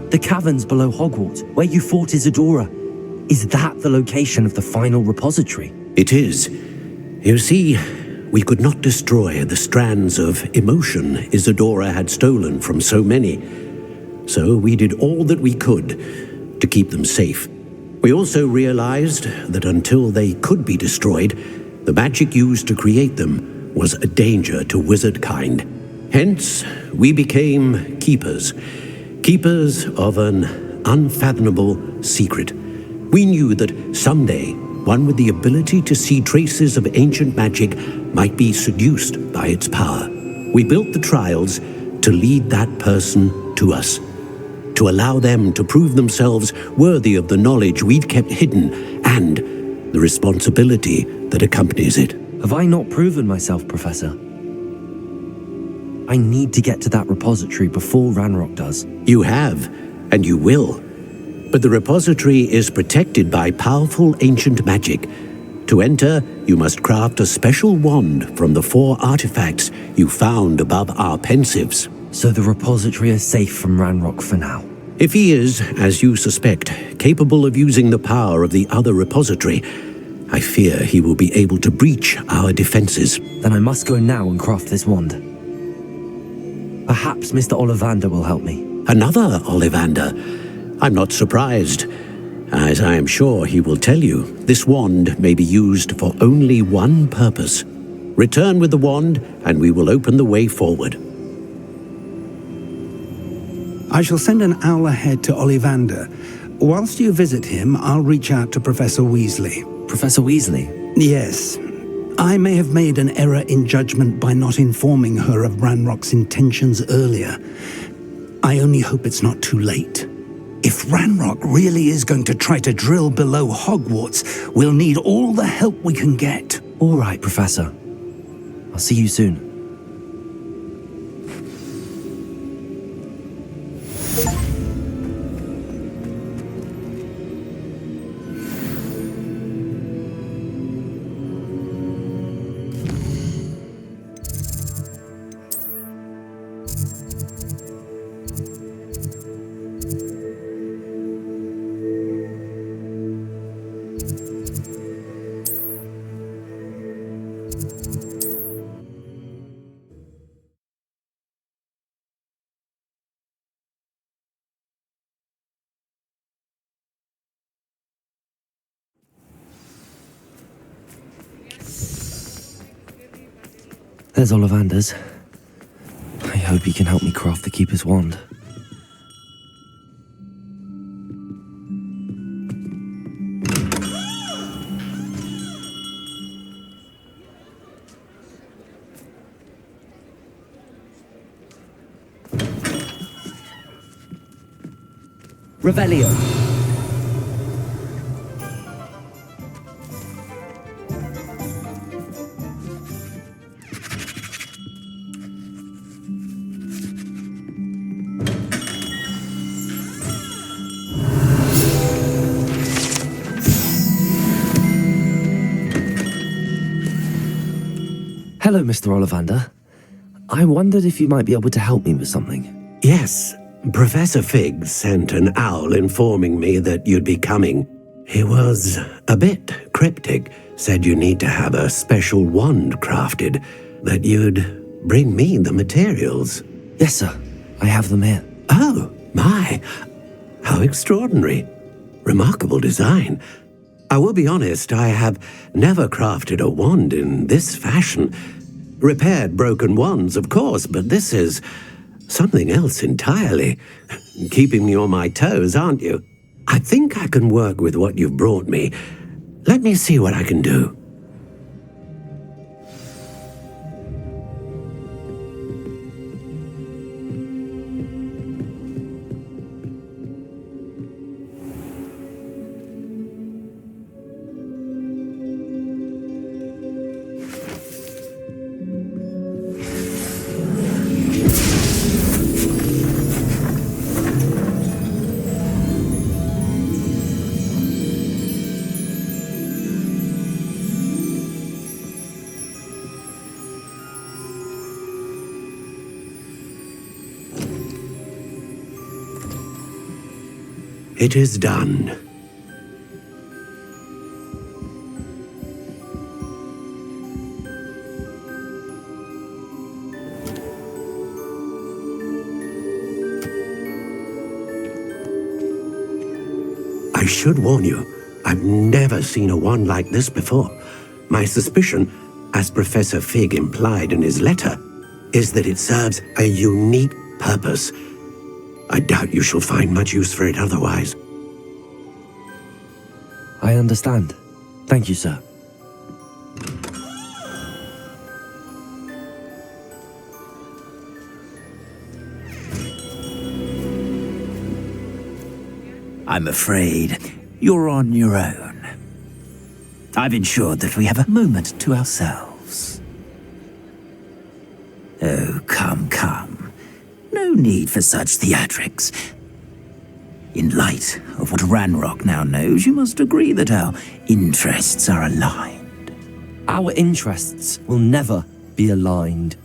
The caverns below Hogwarts, where you fought Isadora. Is that the location of the final repository? It is. You see, we could not destroy the strands of emotion Isadora had stolen from so many. So we did all that we could to keep them safe. We also realized that until they could be destroyed, the magic used to create them was a danger to wizard kind. Hence, we became keepers. Keepers of an unfathomable secret. We knew that someday, one with the ability to see traces of ancient magic might be seduced by its power. We built the trials to lead that person to us, to allow them to prove themselves worthy of the knowledge we'd kept hidden and the responsibility that accompanies it. Have I not proven myself, Professor? I need to get to that repository before Ranrock does. You have, and you will. But the repository is protected by powerful ancient magic. To enter, you must craft a special wand from the 4 artifacts you found above our pensives. So the repository is safe from Ranrock for now? If he is, as you suspect, capable of using the power of the other repository, I fear he will be able to breach our defenses. Then I must go now and craft this wand. Perhaps Mr. Ollivander will help me. Another Ollivander? I'm not surprised. As I am sure he will tell you, this wand may be used for only one purpose. Return with the wand, and we will open the way forward. I shall send an owl ahead to Ollivander. Whilst you visit him, I'll reach out to Professor Weasley. Professor Weasley? Yes. I may have made an error in judgment by not informing her of Ranrock's intentions earlier. I only hope it's not too late. If Ranrock really is going to try to drill below Hogwarts, we'll need all the help we can get. All right, Professor. I'll see you soon. There's Ollivander's. I hope he can help me craft the Keeper's wand. Revelio. Hello, Mr. Ollivander. I wondered if you might be able to help me with something. Yes, Professor Fig sent an owl informing me that you'd be coming. He was a bit cryptic, said you need to have a special wand crafted, that you'd bring me the materials. Yes, sir. I have them here. Oh, my. How extraordinary. Remarkable design. I will be honest, I have never crafted a wand in this fashion. Repaired broken wands, of course, but this is something else entirely. Keeping me on my toes, aren't you? I think I can work with what you've brought me. Let me see what I can do. It is done. I should warn you, I've never seen a wand like this before. My suspicion, as Professor Fig implied in his letter, is that it serves a unique purpose. I doubt you shall find much use for it otherwise. I understand. Thank you, sir. I'm afraid you're on your own. I've ensured that we have a moment to ourselves. Oh, come. No need for such theatrics. In light of what Ranrock now knows, you must agree that our interests are aligned. Our interests will never be aligned.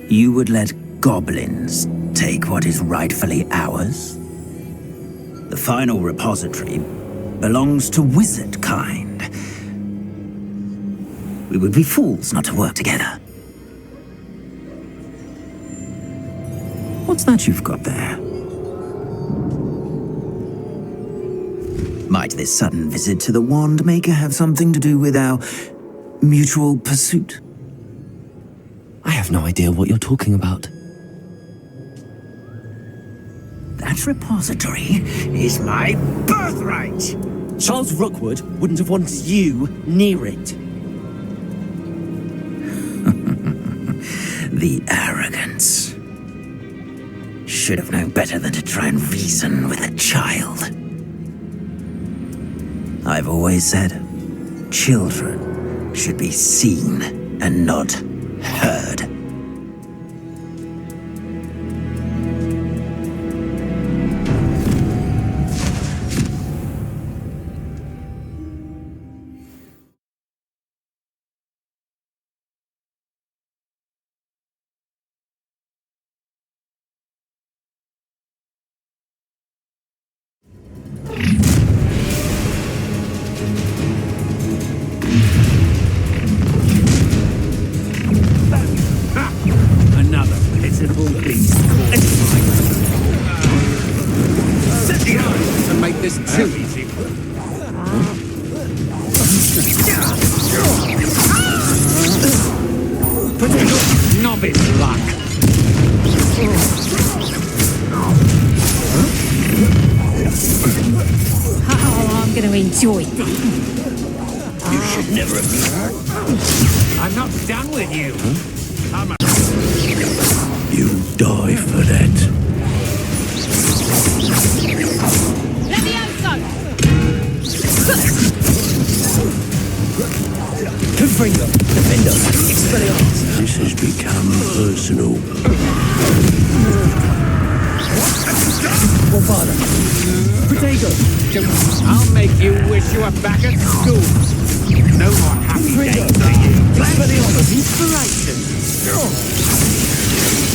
You would let goblins take what is rightfully ours? The final repository belongs to wizard kind. We would be fools not to work together. What's that you've got there? Might this sudden visit to the Wand Maker have something to do with our mutual pursuit? I have no idea what you're talking about. That repository is my birthright! Charles Rookwood wouldn't have wanted you near it. The arrogance. Should have known better than to try and reason with a child. I've always said, children should be seen and not heard. Enjoy this. You should never have been. I'm not done with you. I'm a... You die for that. Confringo, Defender, Expelliarmus. This has become personal. Bombarda. Protego. I'll make you wish you were back at school. No more happy days for you. Expelliarmus. Inspiration.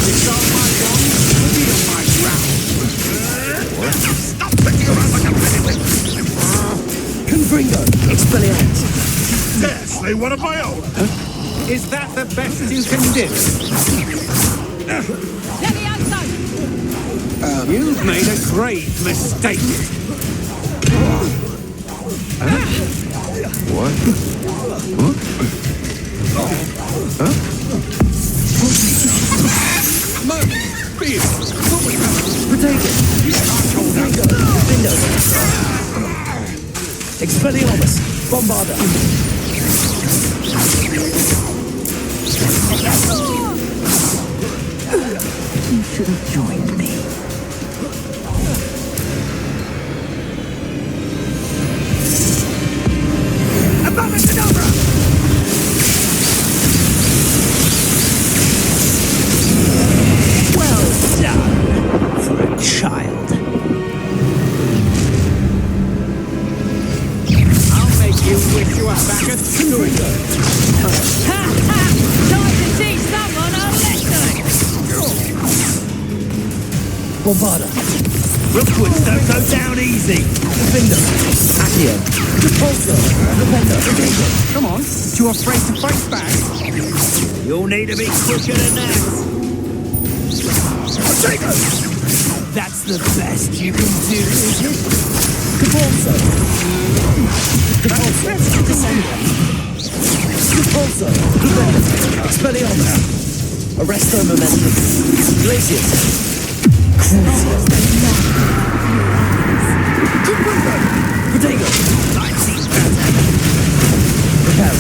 It's on my wand. Put it on my ground. Stop picking around like a penny. Confringo. Expelliarmus. Yes, they one of my own. Is that the best you can do? You've made a grave mistake. What? Expelliarmus, Bombarda. You should have joined me. Abominadabra! Well done for a child. I'll make you wish you were back at school. Ha ha! Time to teach someone a lesson! Bombarda. Rookwoods don't go down easy. Defender. Accio. Repulsor. Defender. Come on, too afraid to fight back? You'll need to be quicker than that. Potato! That's the best you can do, is it? Repulsor. Repulsor. Descender. Repulsor. Expelliarmus. Arresto momentum. Glacius. Protego. Repel.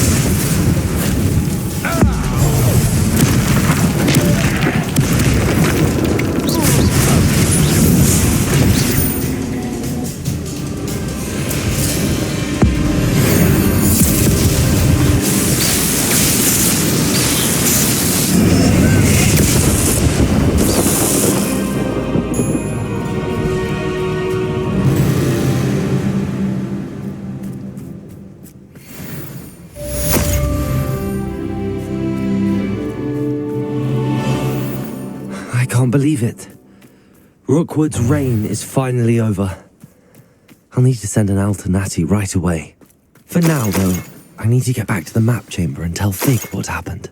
I can't believe it. Rookwood's reign is finally over. I'll need to send an alternati right away. For now, though, I need to get back to the map chamber and tell Fig what happened.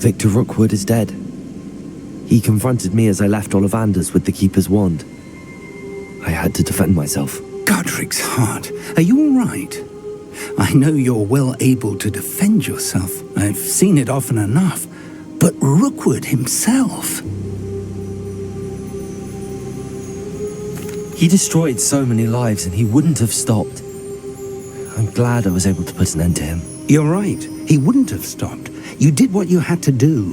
Victor Rookwood is dead. He confronted me as I left Ollivanders with the Keeper's wand. I had to defend myself. Godric's heart, are you all right? I know you're well able to defend yourself. I've seen it often enough. But Rookwood himself... He destroyed so many lives and he wouldn't have stopped. I'm glad I was able to put an end to him. You're right. He wouldn't have stopped. You did what you had to do.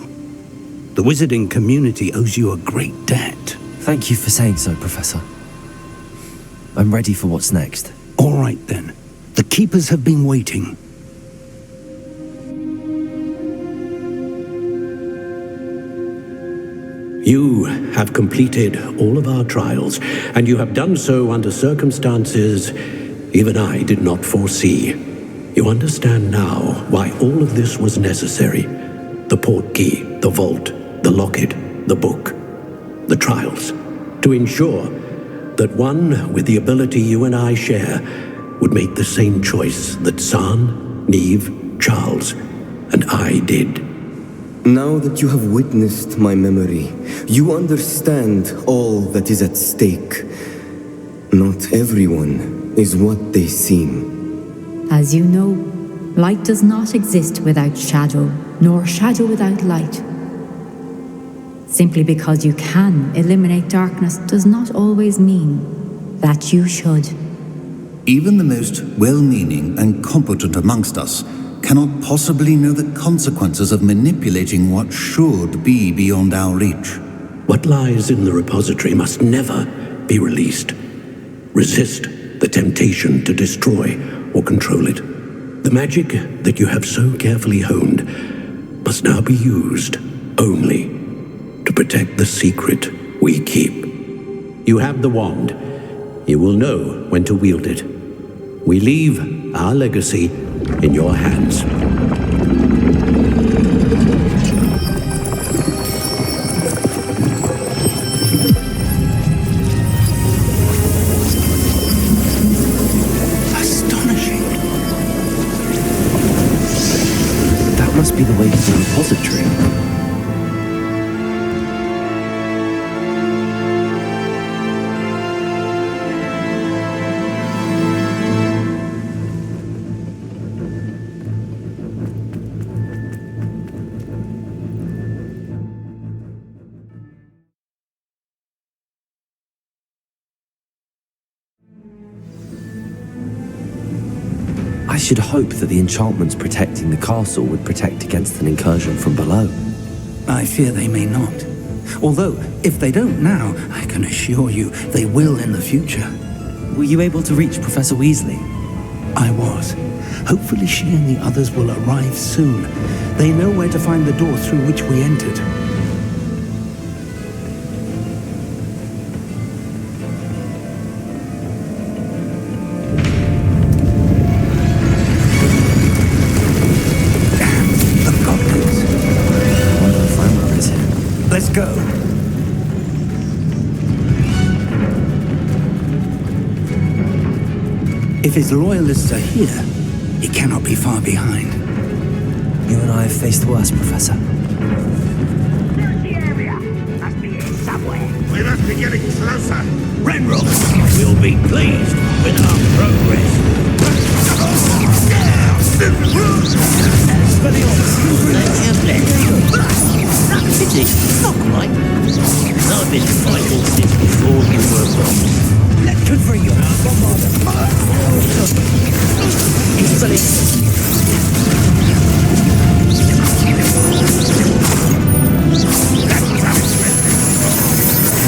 The wizarding community owes you a great debt. Thank you for saying so, Professor. I'm ready for what's next. All right, then. The Keepers have been waiting. You have completed all of our trials, and you have done so under circumstances even I did not foresee. You understand now why all of this was necessary. The portkey, the vault, the locket, the book, the trials. To ensure that one with the ability you and I share would make the same choice that San, Neve, Charles, and I did. Now that you have witnessed my memory, you understand all that is at stake. Not everyone is what they seem. As you know, light does not exist without shadow, nor shadow without light. Simply because you can eliminate darkness does not always mean that you should. Even the most well-meaning and competent amongst us cannot possibly know the consequences of manipulating what should be beyond our reach. What lies in the repository must never be released. Resist the temptation to destroy or control it. The magic that you have so carefully honed must now be used only to protect the secret we keep. You have the wand. You will know when to wield it. We leave our legacy in your hands. Astonishing. That must be the way to the repository. I should hope that the enchantments protecting the castle would protect against an incursion from below. I fear they may not. Although, if they don't now, I can assure you they will in the future. Were you able to reach Professor Weasley? I was. Hopefully she and the others will arrive soon. They know where to find the door through which we entered. Let's go. If his loyalists are here, he cannot be far behind. You and I have faced worse, Professor. We must be getting closer. Ranrock will be pleased with our progress. That's pity. Not quite. I've been fighting since before you were born. Let's convert you. Easily.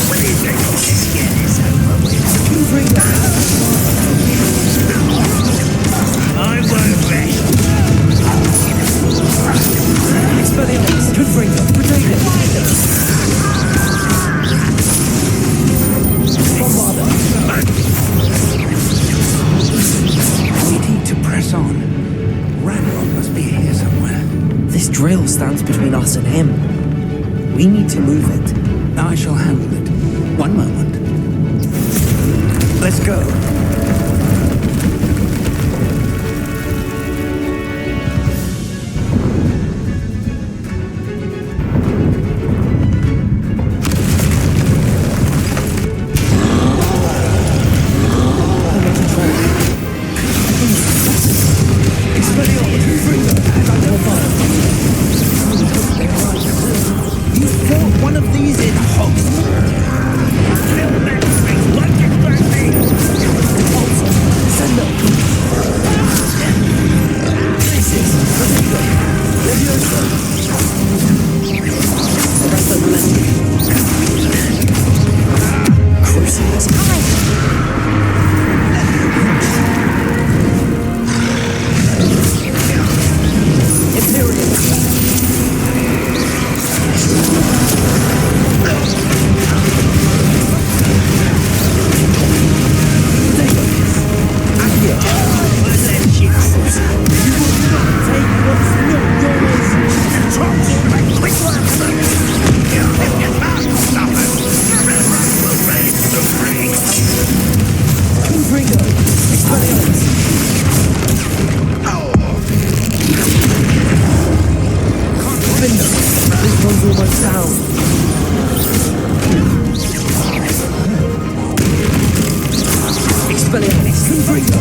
What do you think? Get this over with. I won't rest. Expelliarmus, Confringo, Potato. We need to press on. Ranrock must be here somewhere. This drill stands between us and him. We need to move it. I shall handle it. One moment. Let's go. You fought one of these in Hogwarts. Expelliarmus. Confringo.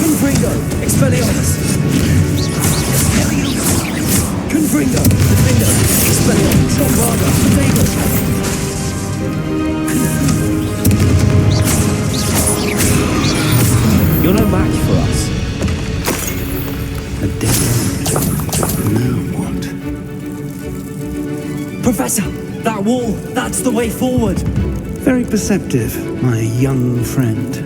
Confringo. Expelliarmus. Confringo. Defender. Expelliarmus. Bombarda. Potato. You're no match for us. A dead end. Now what? Professor, that wall, that's the way forward. Very perceptive, my young friend.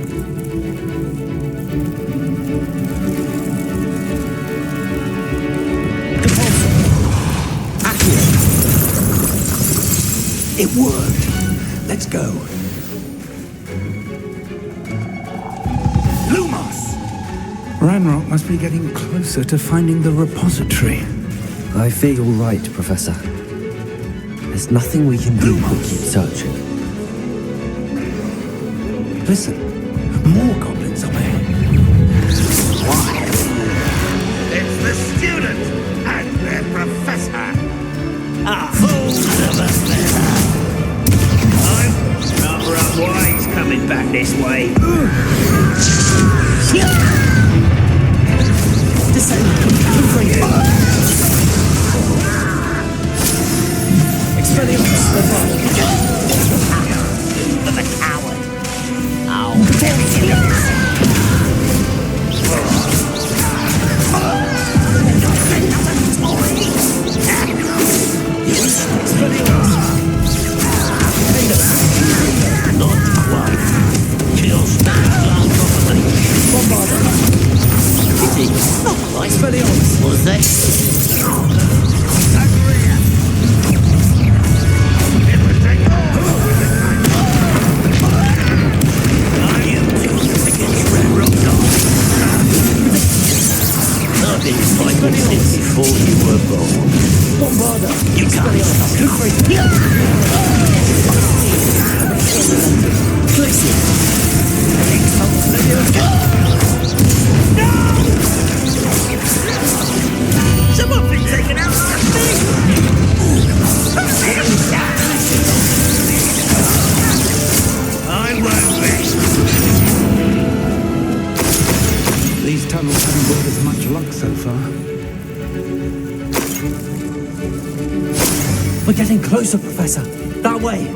It worked. Let's go. Lumos! Ranrock must be getting closer to finding the repository. I fear you're right, Professor. There's nothing we can do but keep searching. Listen, more goblins up ahead. It's the student and their professor. Fools of us there. Rather unwise coming back this way. Descend. Confringo. Expelliarmus. Of a coward. I'll tell you not quite. Kills that last properly. Bombarda. Pity. Not quite. Expelliarmus. Was that? I've been fighting since before you were born. Bombarda. You can't stop. Someone been taken out of I won't rest. These tunnels haven't brought us much luck so far. We're getting closer, Professor. That way.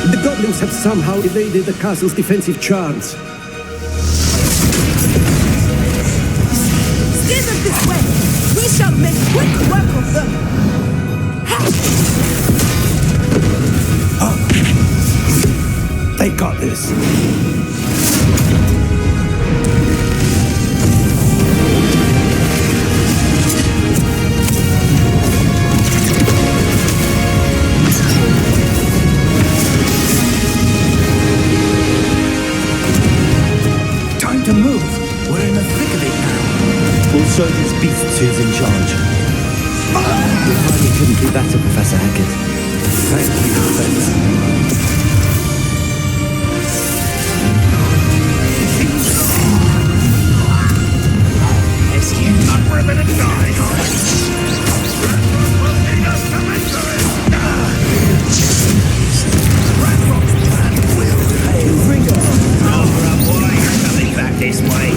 The goblins have somehow evaded the castle's defensive charms. Steer them this way! We shall make quick work of them! They got this. Time to move. We're in the thick of it now. Also, it's Beasts who's in charge. Your timing couldn't be better, Professor Hackett. Thank you, Professor. Excuse not for a minute, guys. Back this way.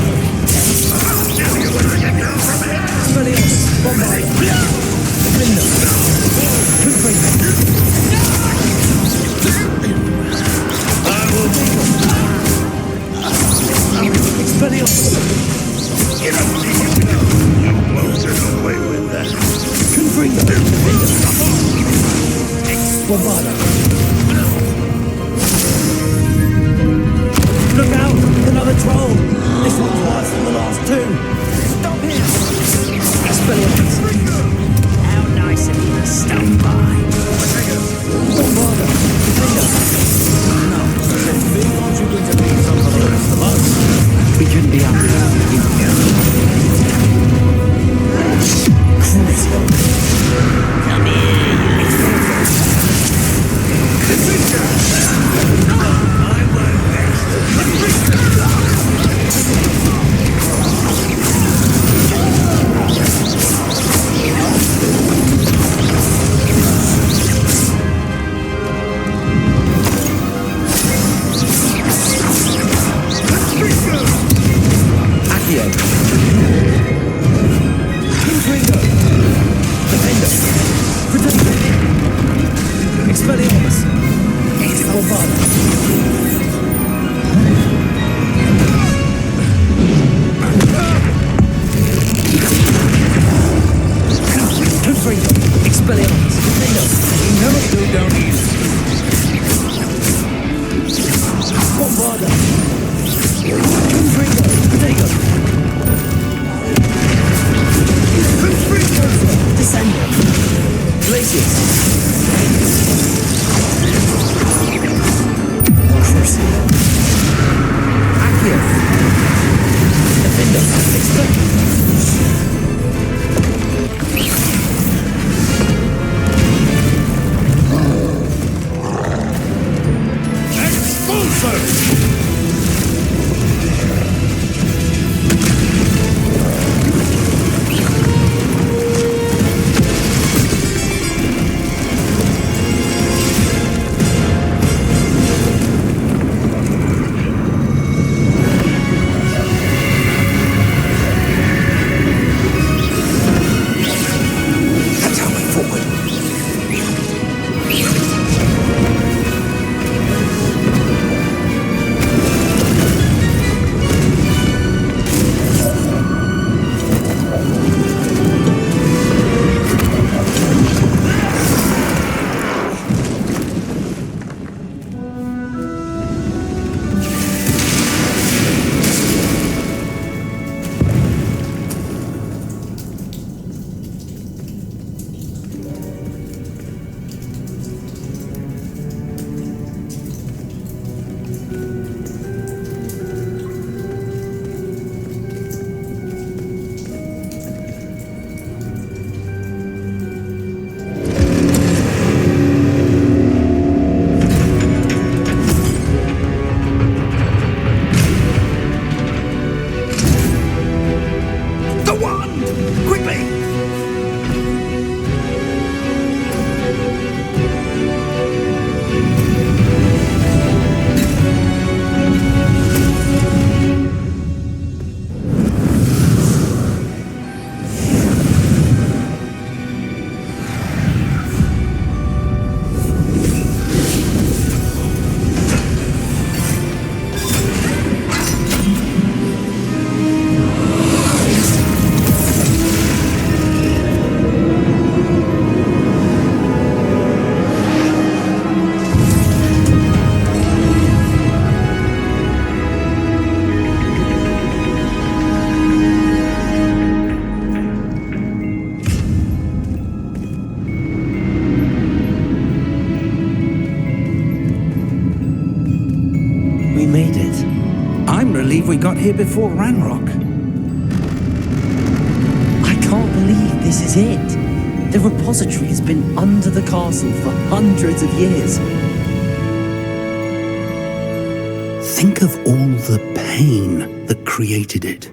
We got here before Ranrock. I can't believe this is it. The repository has been under the castle for hundreds of years. Think of all the pain that created it.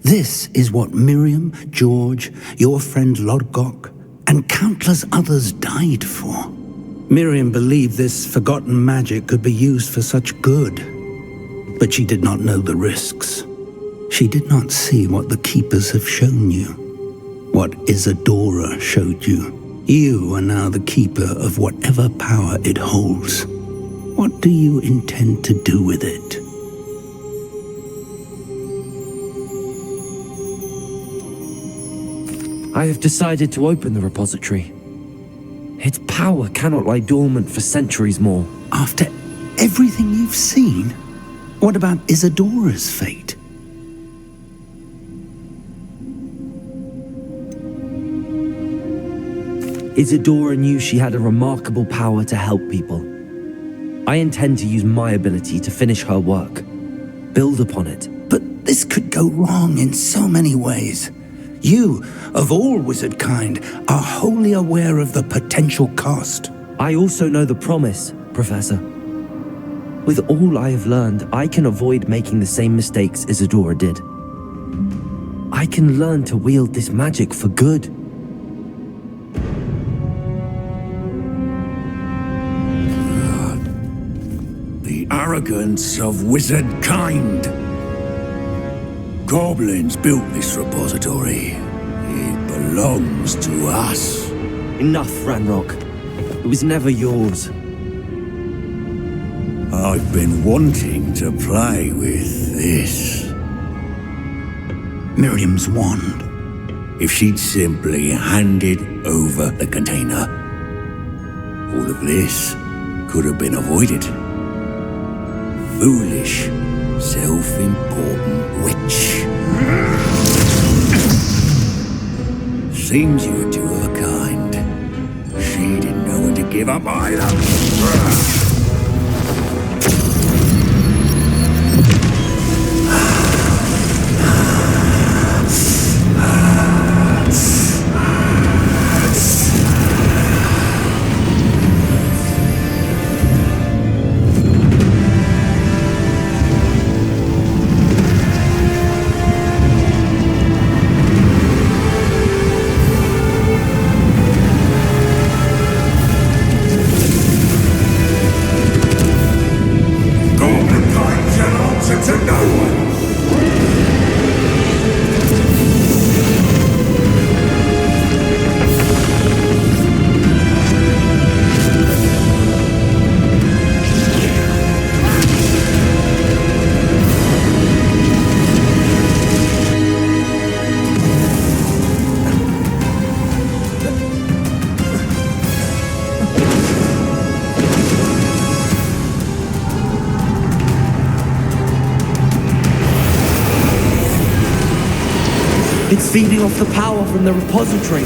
This is what Miriam, George, your friend Lodgok, and countless others died for. Miriam believed this forgotten magic could be used for such good. But she did not know the risks. She did not see what the Keepers have shown you. What Isadora showed you. You are now the Keeper of whatever power it holds. What do you intend to do with it? I have decided to open the repository. Its power cannot lie dormant for centuries more. After everything you've seen? What about Isadora's fate? Isadora knew she had a remarkable power to help people. I intend to use my ability to finish her work. Build upon it. But this could go wrong in so many ways. You, of all wizard kind, are wholly aware of the potential cost. I also know the promise, Professor. With all I have learned, I can avoid making the same mistakes Isadora did. I can learn to wield this magic for good. The arrogance of wizard kind. Goblins built this repository. It belongs to us. Enough, Ranrock. It was never yours. I've been wanting to play with this. Miriam's wand. If she'd simply handed over the container, all of this could have been avoided. Foolish, self-important witch. Seems you were two of a kind. She didn't know when to give up either. It's feeding off the power from the repository.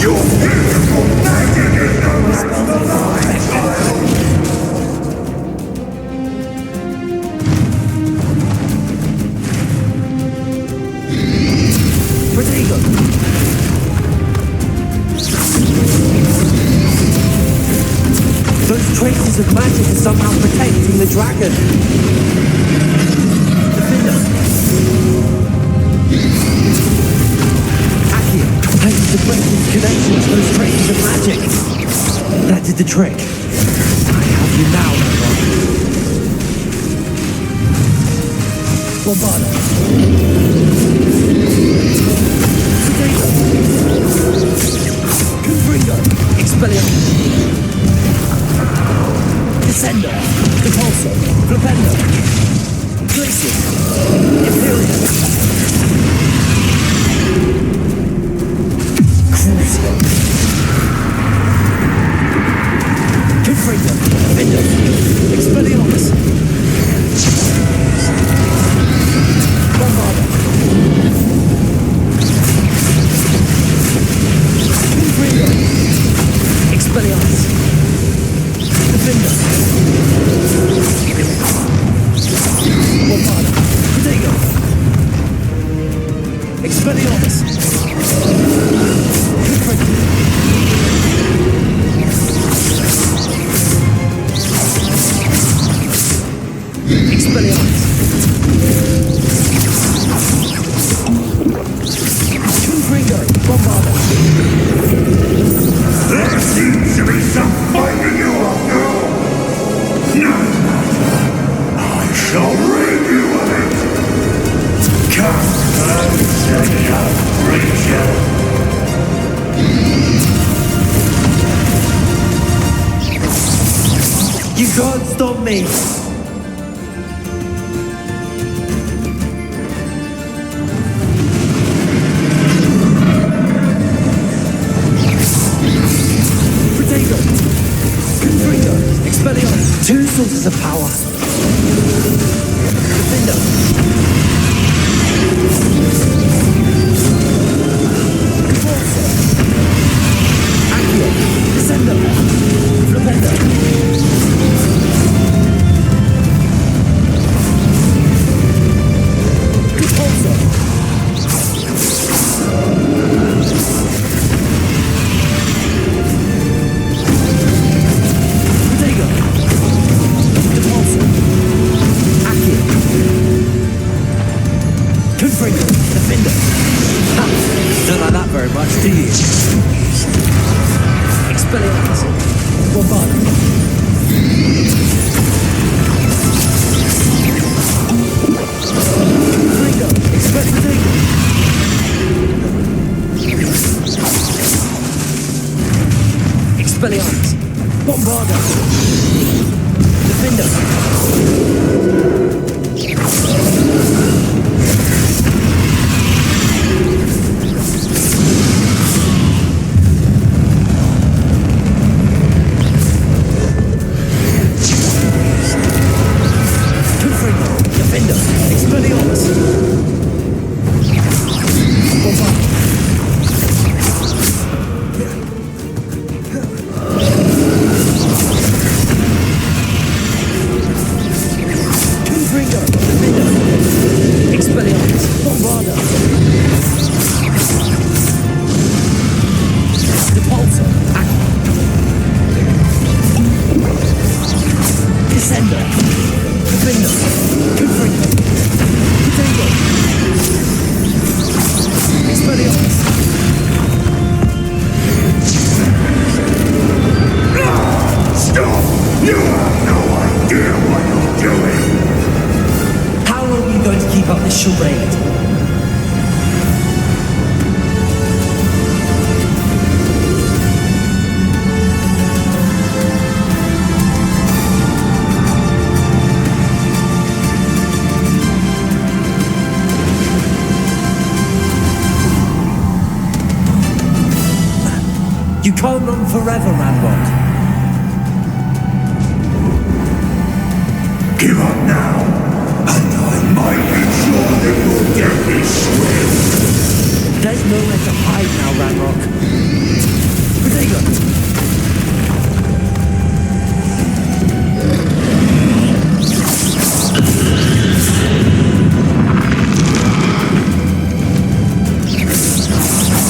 Your beautiful magic is no match for Those traces of magic are somehow protecting the dragon. Accio, I used to break this connection to those traces of magic. That did the trick. I have you now, Bombarda. Confringo. Expelliarmus. Descender, Repulsor, Flipendo, Glacier, Imperium, Crucio, Confringo, Vindo, Expelliarmus, Bombarda, Confringo, Expelliarmus, Defender, Bombarda, Protego, Expelliarmus, Expelliarmus, Confringo, Bombarda. There seems to be some fighting you up, girl. No, I shall rid you of it. Come close and I'll reach you. You can't stop me. Protego, Confringo, Expelliarmus. Two sources of power. Defender. Repulsor. Accio. Descender. Flipendo. Repulsor. Protego. Repulsor. Accio. Confringo. Defender. Ha! Don't like that very much, do you? Expelliarmus. Bombarda. Confringo. Expelliarmus. Expelliarmus! Bombarda! Defender! Defender! Expelliarmus! Bombarda! Confringo! Defender! Expelliarmus! Bombarda! Depulso! Descender! Defender! Confringo! Potato! Expelliarmus! Stop! You have no idea what you're doing! How long are you going to keep up this charade? You can't run forever, Ranrock. Give up now, and I might be sure that your death is swift. There's nowhere to hide now, Ranrock. Potato!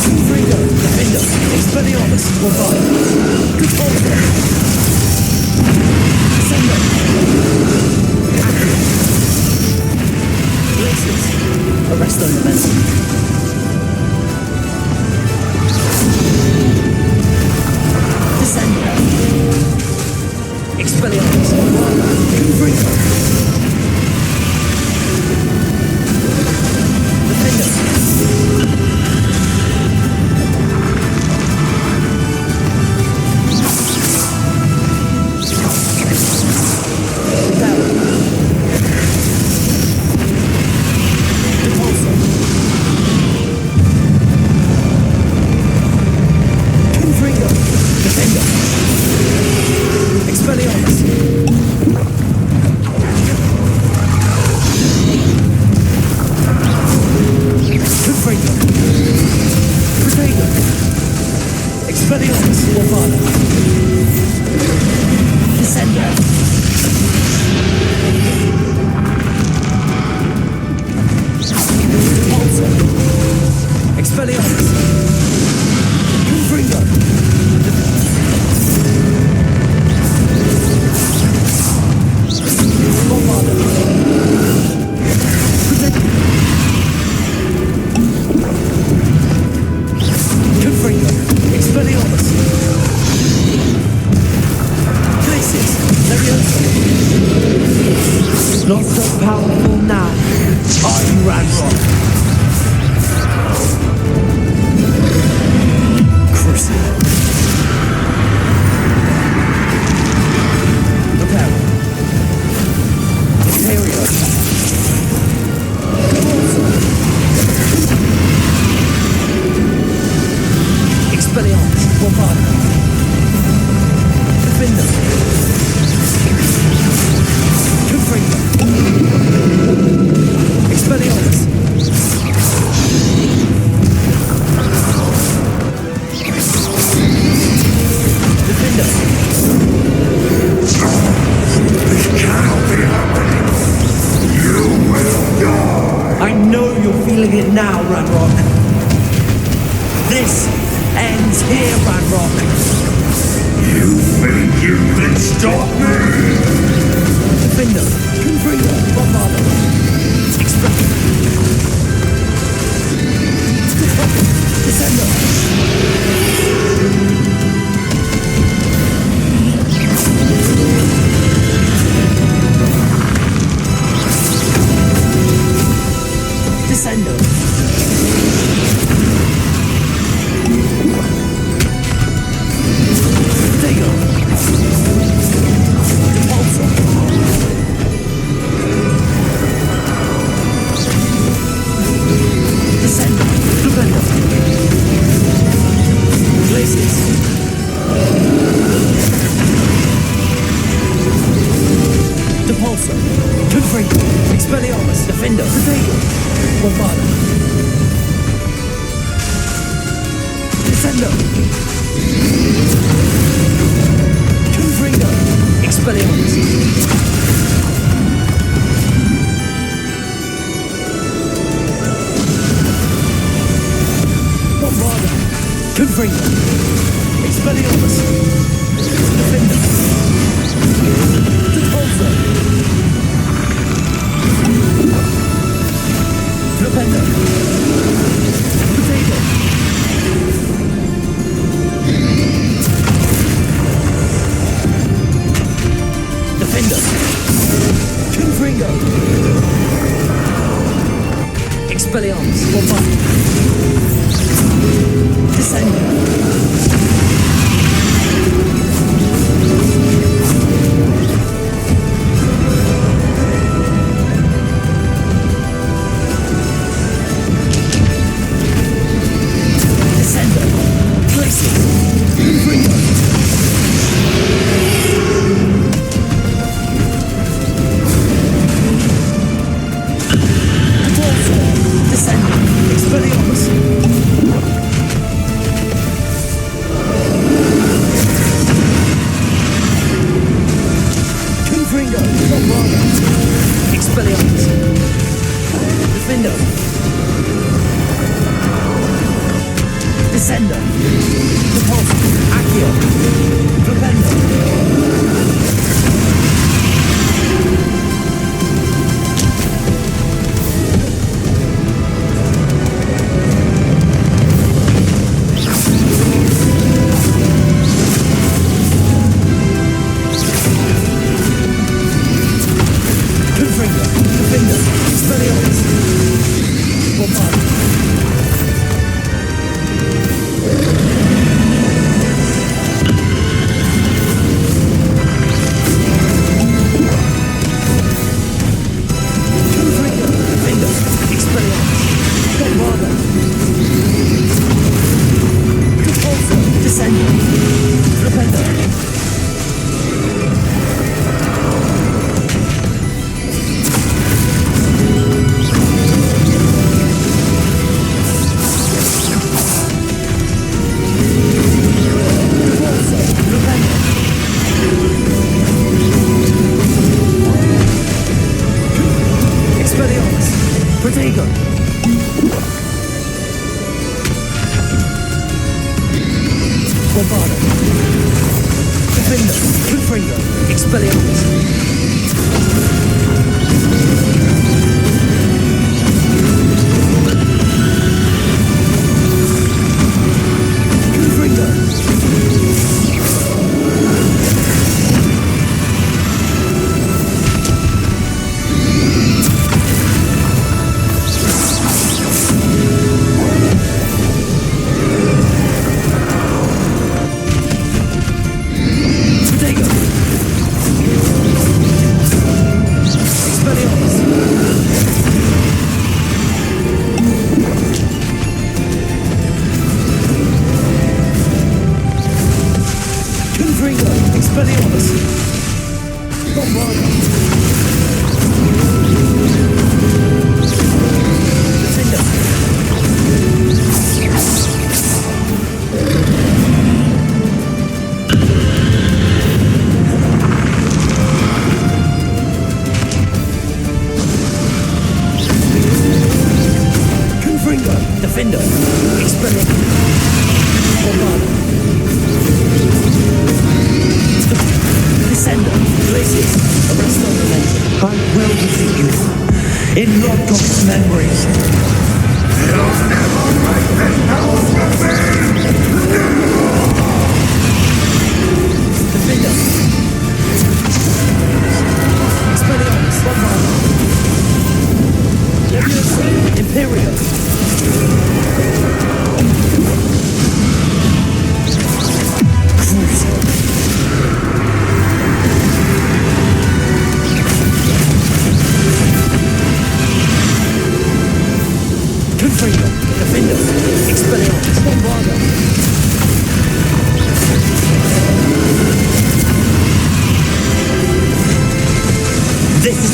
Confringo! Defender! Expelliarmus! Bombarda! Depulso! Descender! Glacius! Arresto Momentum! Descender! Expelliarmus! Confringo! Defender! Confringo! Defender! Expelliarmus! Confringo! Potato! Expelliarmus! Bombarda! Descender! Depulso! Expelliarmus! Confringo! Bombarda! Confringo! Expelliarmus! Glacius! Leviosa! Not so powerful now, are you, Ranrock? Crucible! Reparo! Imperio! Expelliarmus! Bombarda! Defender! Confringo! Expelliarmus! Defender! This cannot be happening. You will die. I know you're feeling it now, Ranrock. This ends here, Ranrock. You think you can stop me? Defender! Confringo! Bombarda! Descender! Descender! Confringo! Expelliarmus! Bombarda! Confringo! Expelliarmus! Defender! Repulsor! Repender! Potato! Defender! Confringo! Expelliarmus! Bombard! Descender!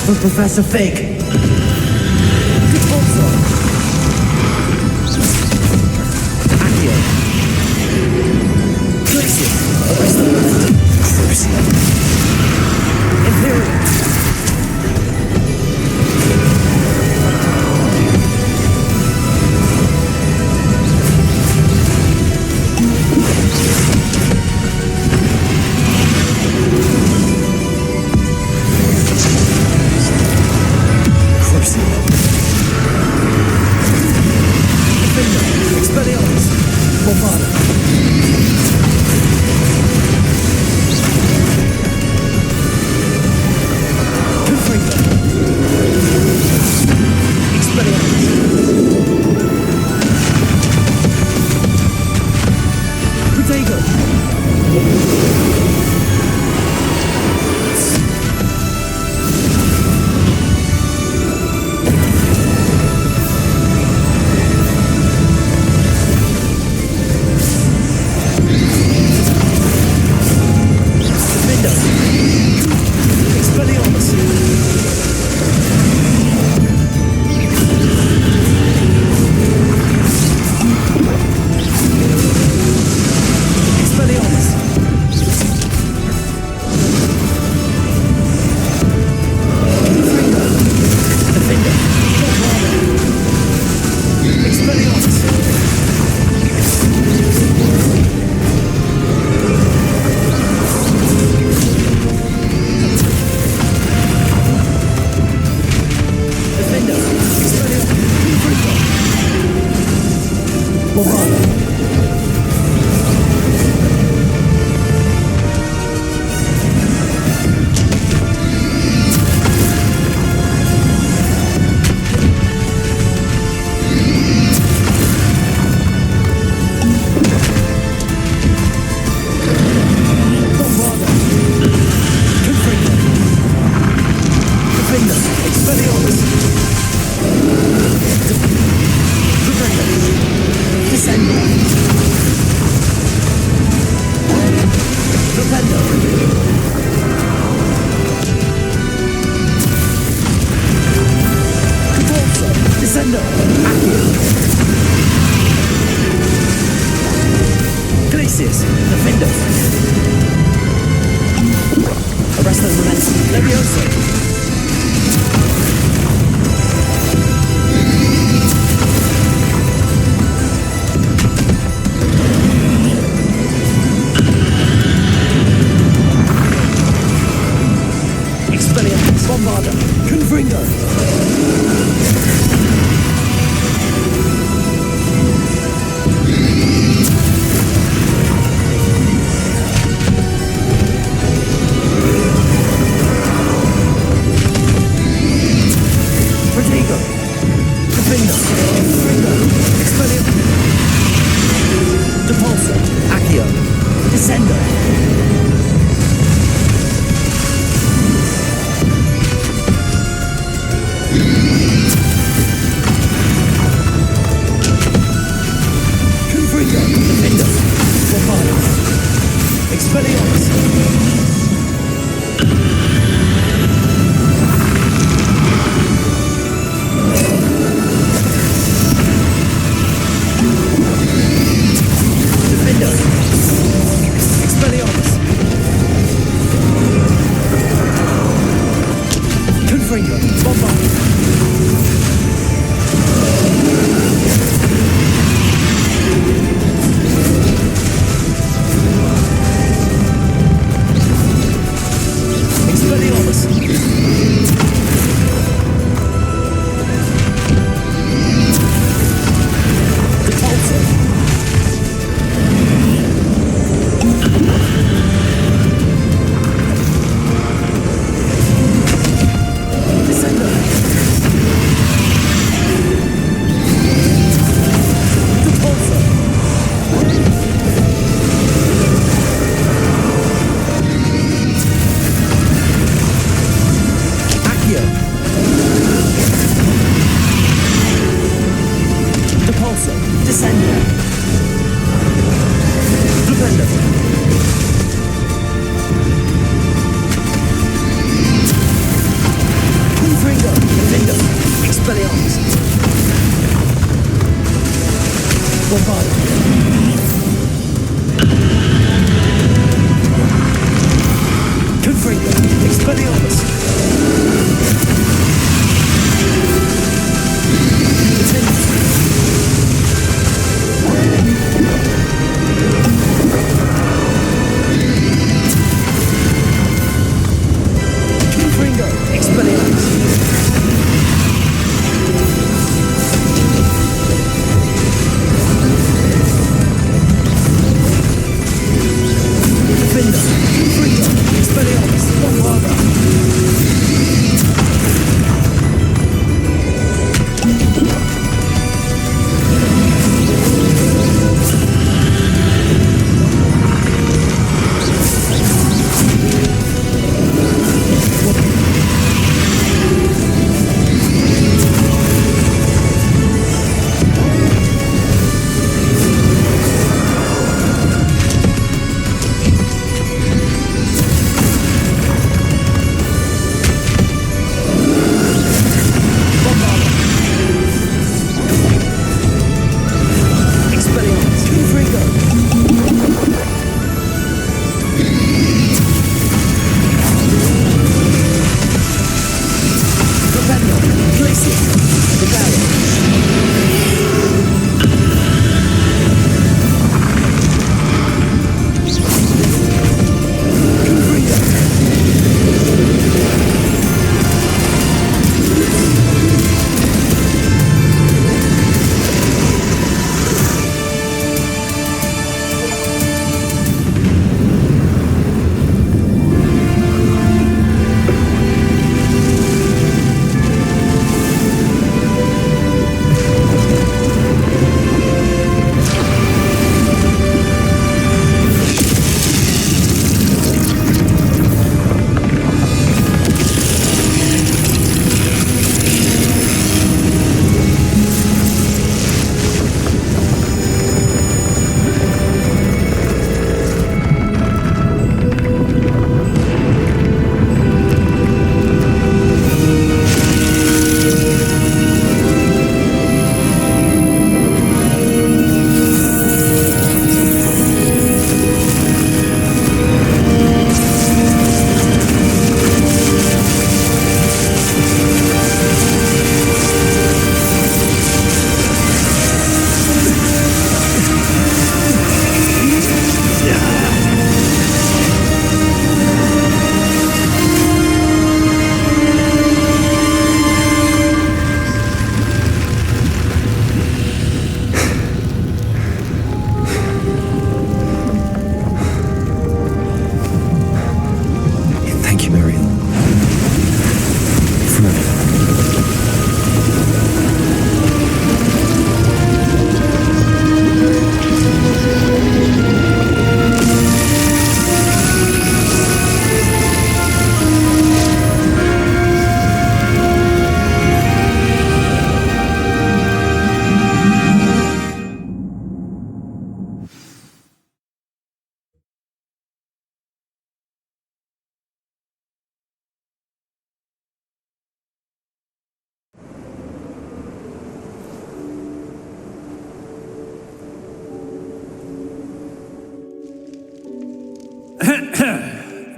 For Professor Fig. Accio.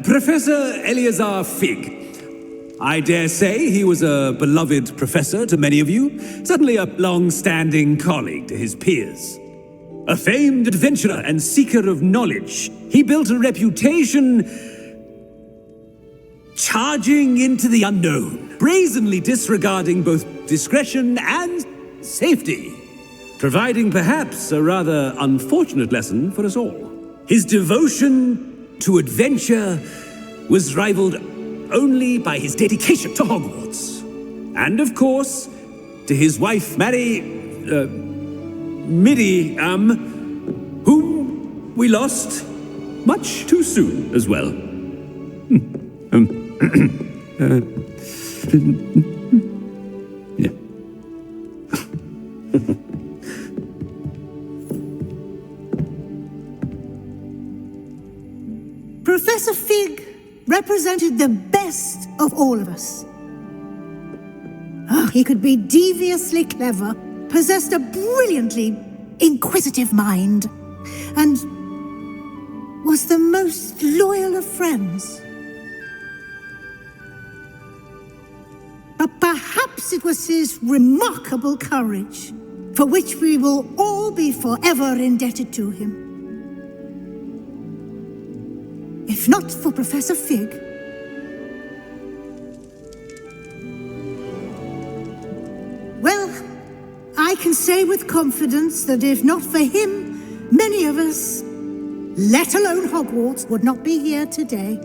Professor Eleazar Fig. I dare say he was a beloved professor to many of you, certainly a long-standing colleague to his peers. A famed adventurer and seeker of knowledge, he built a reputation charging into the unknown, brazenly disregarding both discretion and safety, providing perhaps a rather unfortunate lesson for us all. His devotion to adventure was rivaled only by his dedication to Hogwarts. And of course, to his wife, whom we lost much too soon as well. Yeah. Professor Fig represented the best of all of us. He could be deviously clever, possessed a brilliantly inquisitive mind, and was the most loyal of friends. But perhaps it was his remarkable courage, for which we will all be forever indebted to him. If not for Professor Fig, well, I can say with confidence that if not for him, many of us, let alone Hogwarts, would not be here today.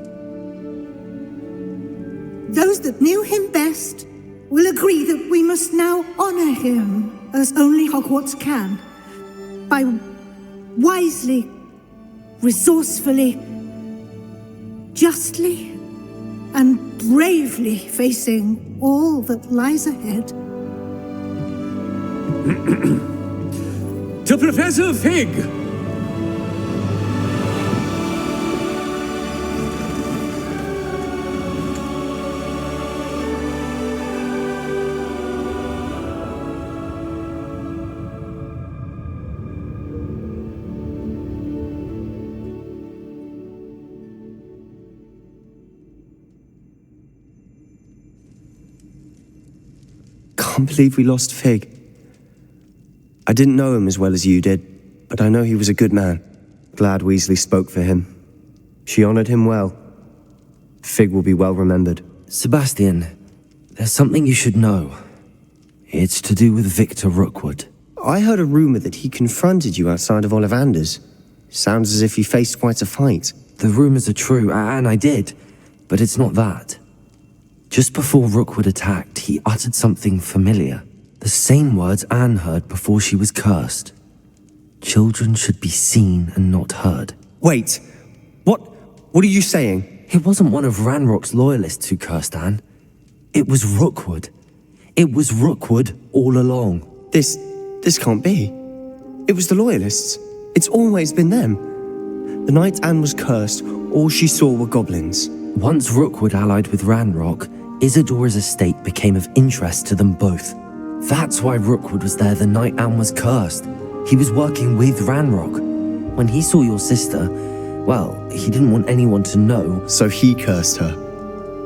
Those that knew him best will agree that we must now honor him as only Hogwarts can, by wisely, resourcefully, justly and bravely facing all that lies ahead. To Professor Fig! Can't believe we lost Fig. I didn't know him as well as you did, but I know he was a good man. Glad Weasley spoke for him. She honored him well. Fig will be well remembered. Sebastian, there's something you should know. It's to do with Victor Rookwood. I heard a rumor that he confronted you outside of Ollivander's. Sounds as if you faced quite a fight. The rumors are true, and I did, but it's not that. Just before Rookwood attacked, he uttered something familiar. The same words Anne heard before she was cursed. Children should be seen and not heard. Wait, what are you saying? It wasn't one of Ranrock's loyalists who cursed Anne. It was Rookwood. It was Rookwood all along. This can't be. It was the loyalists. It's always been them. The night Anne was cursed, all she saw were goblins. Once Rookwood allied with Ranrock, Isadora's estate became of interest to them both. That's why Rookwood was there the night Anne was cursed. He was working with Ranrock. When he saw your sister, well, he didn't want anyone to know. So he cursed her.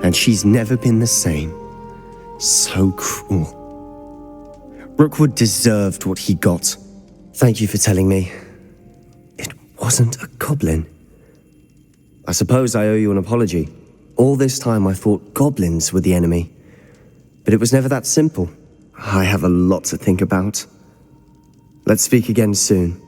And she's never been the same. So cruel. Rookwood deserved what he got. Thank you for telling me. It wasn't a goblin. I suppose I owe you an apology. All this time I thought goblins were the enemy. But it was never that simple. I have a lot to think about. Let's speak again soon.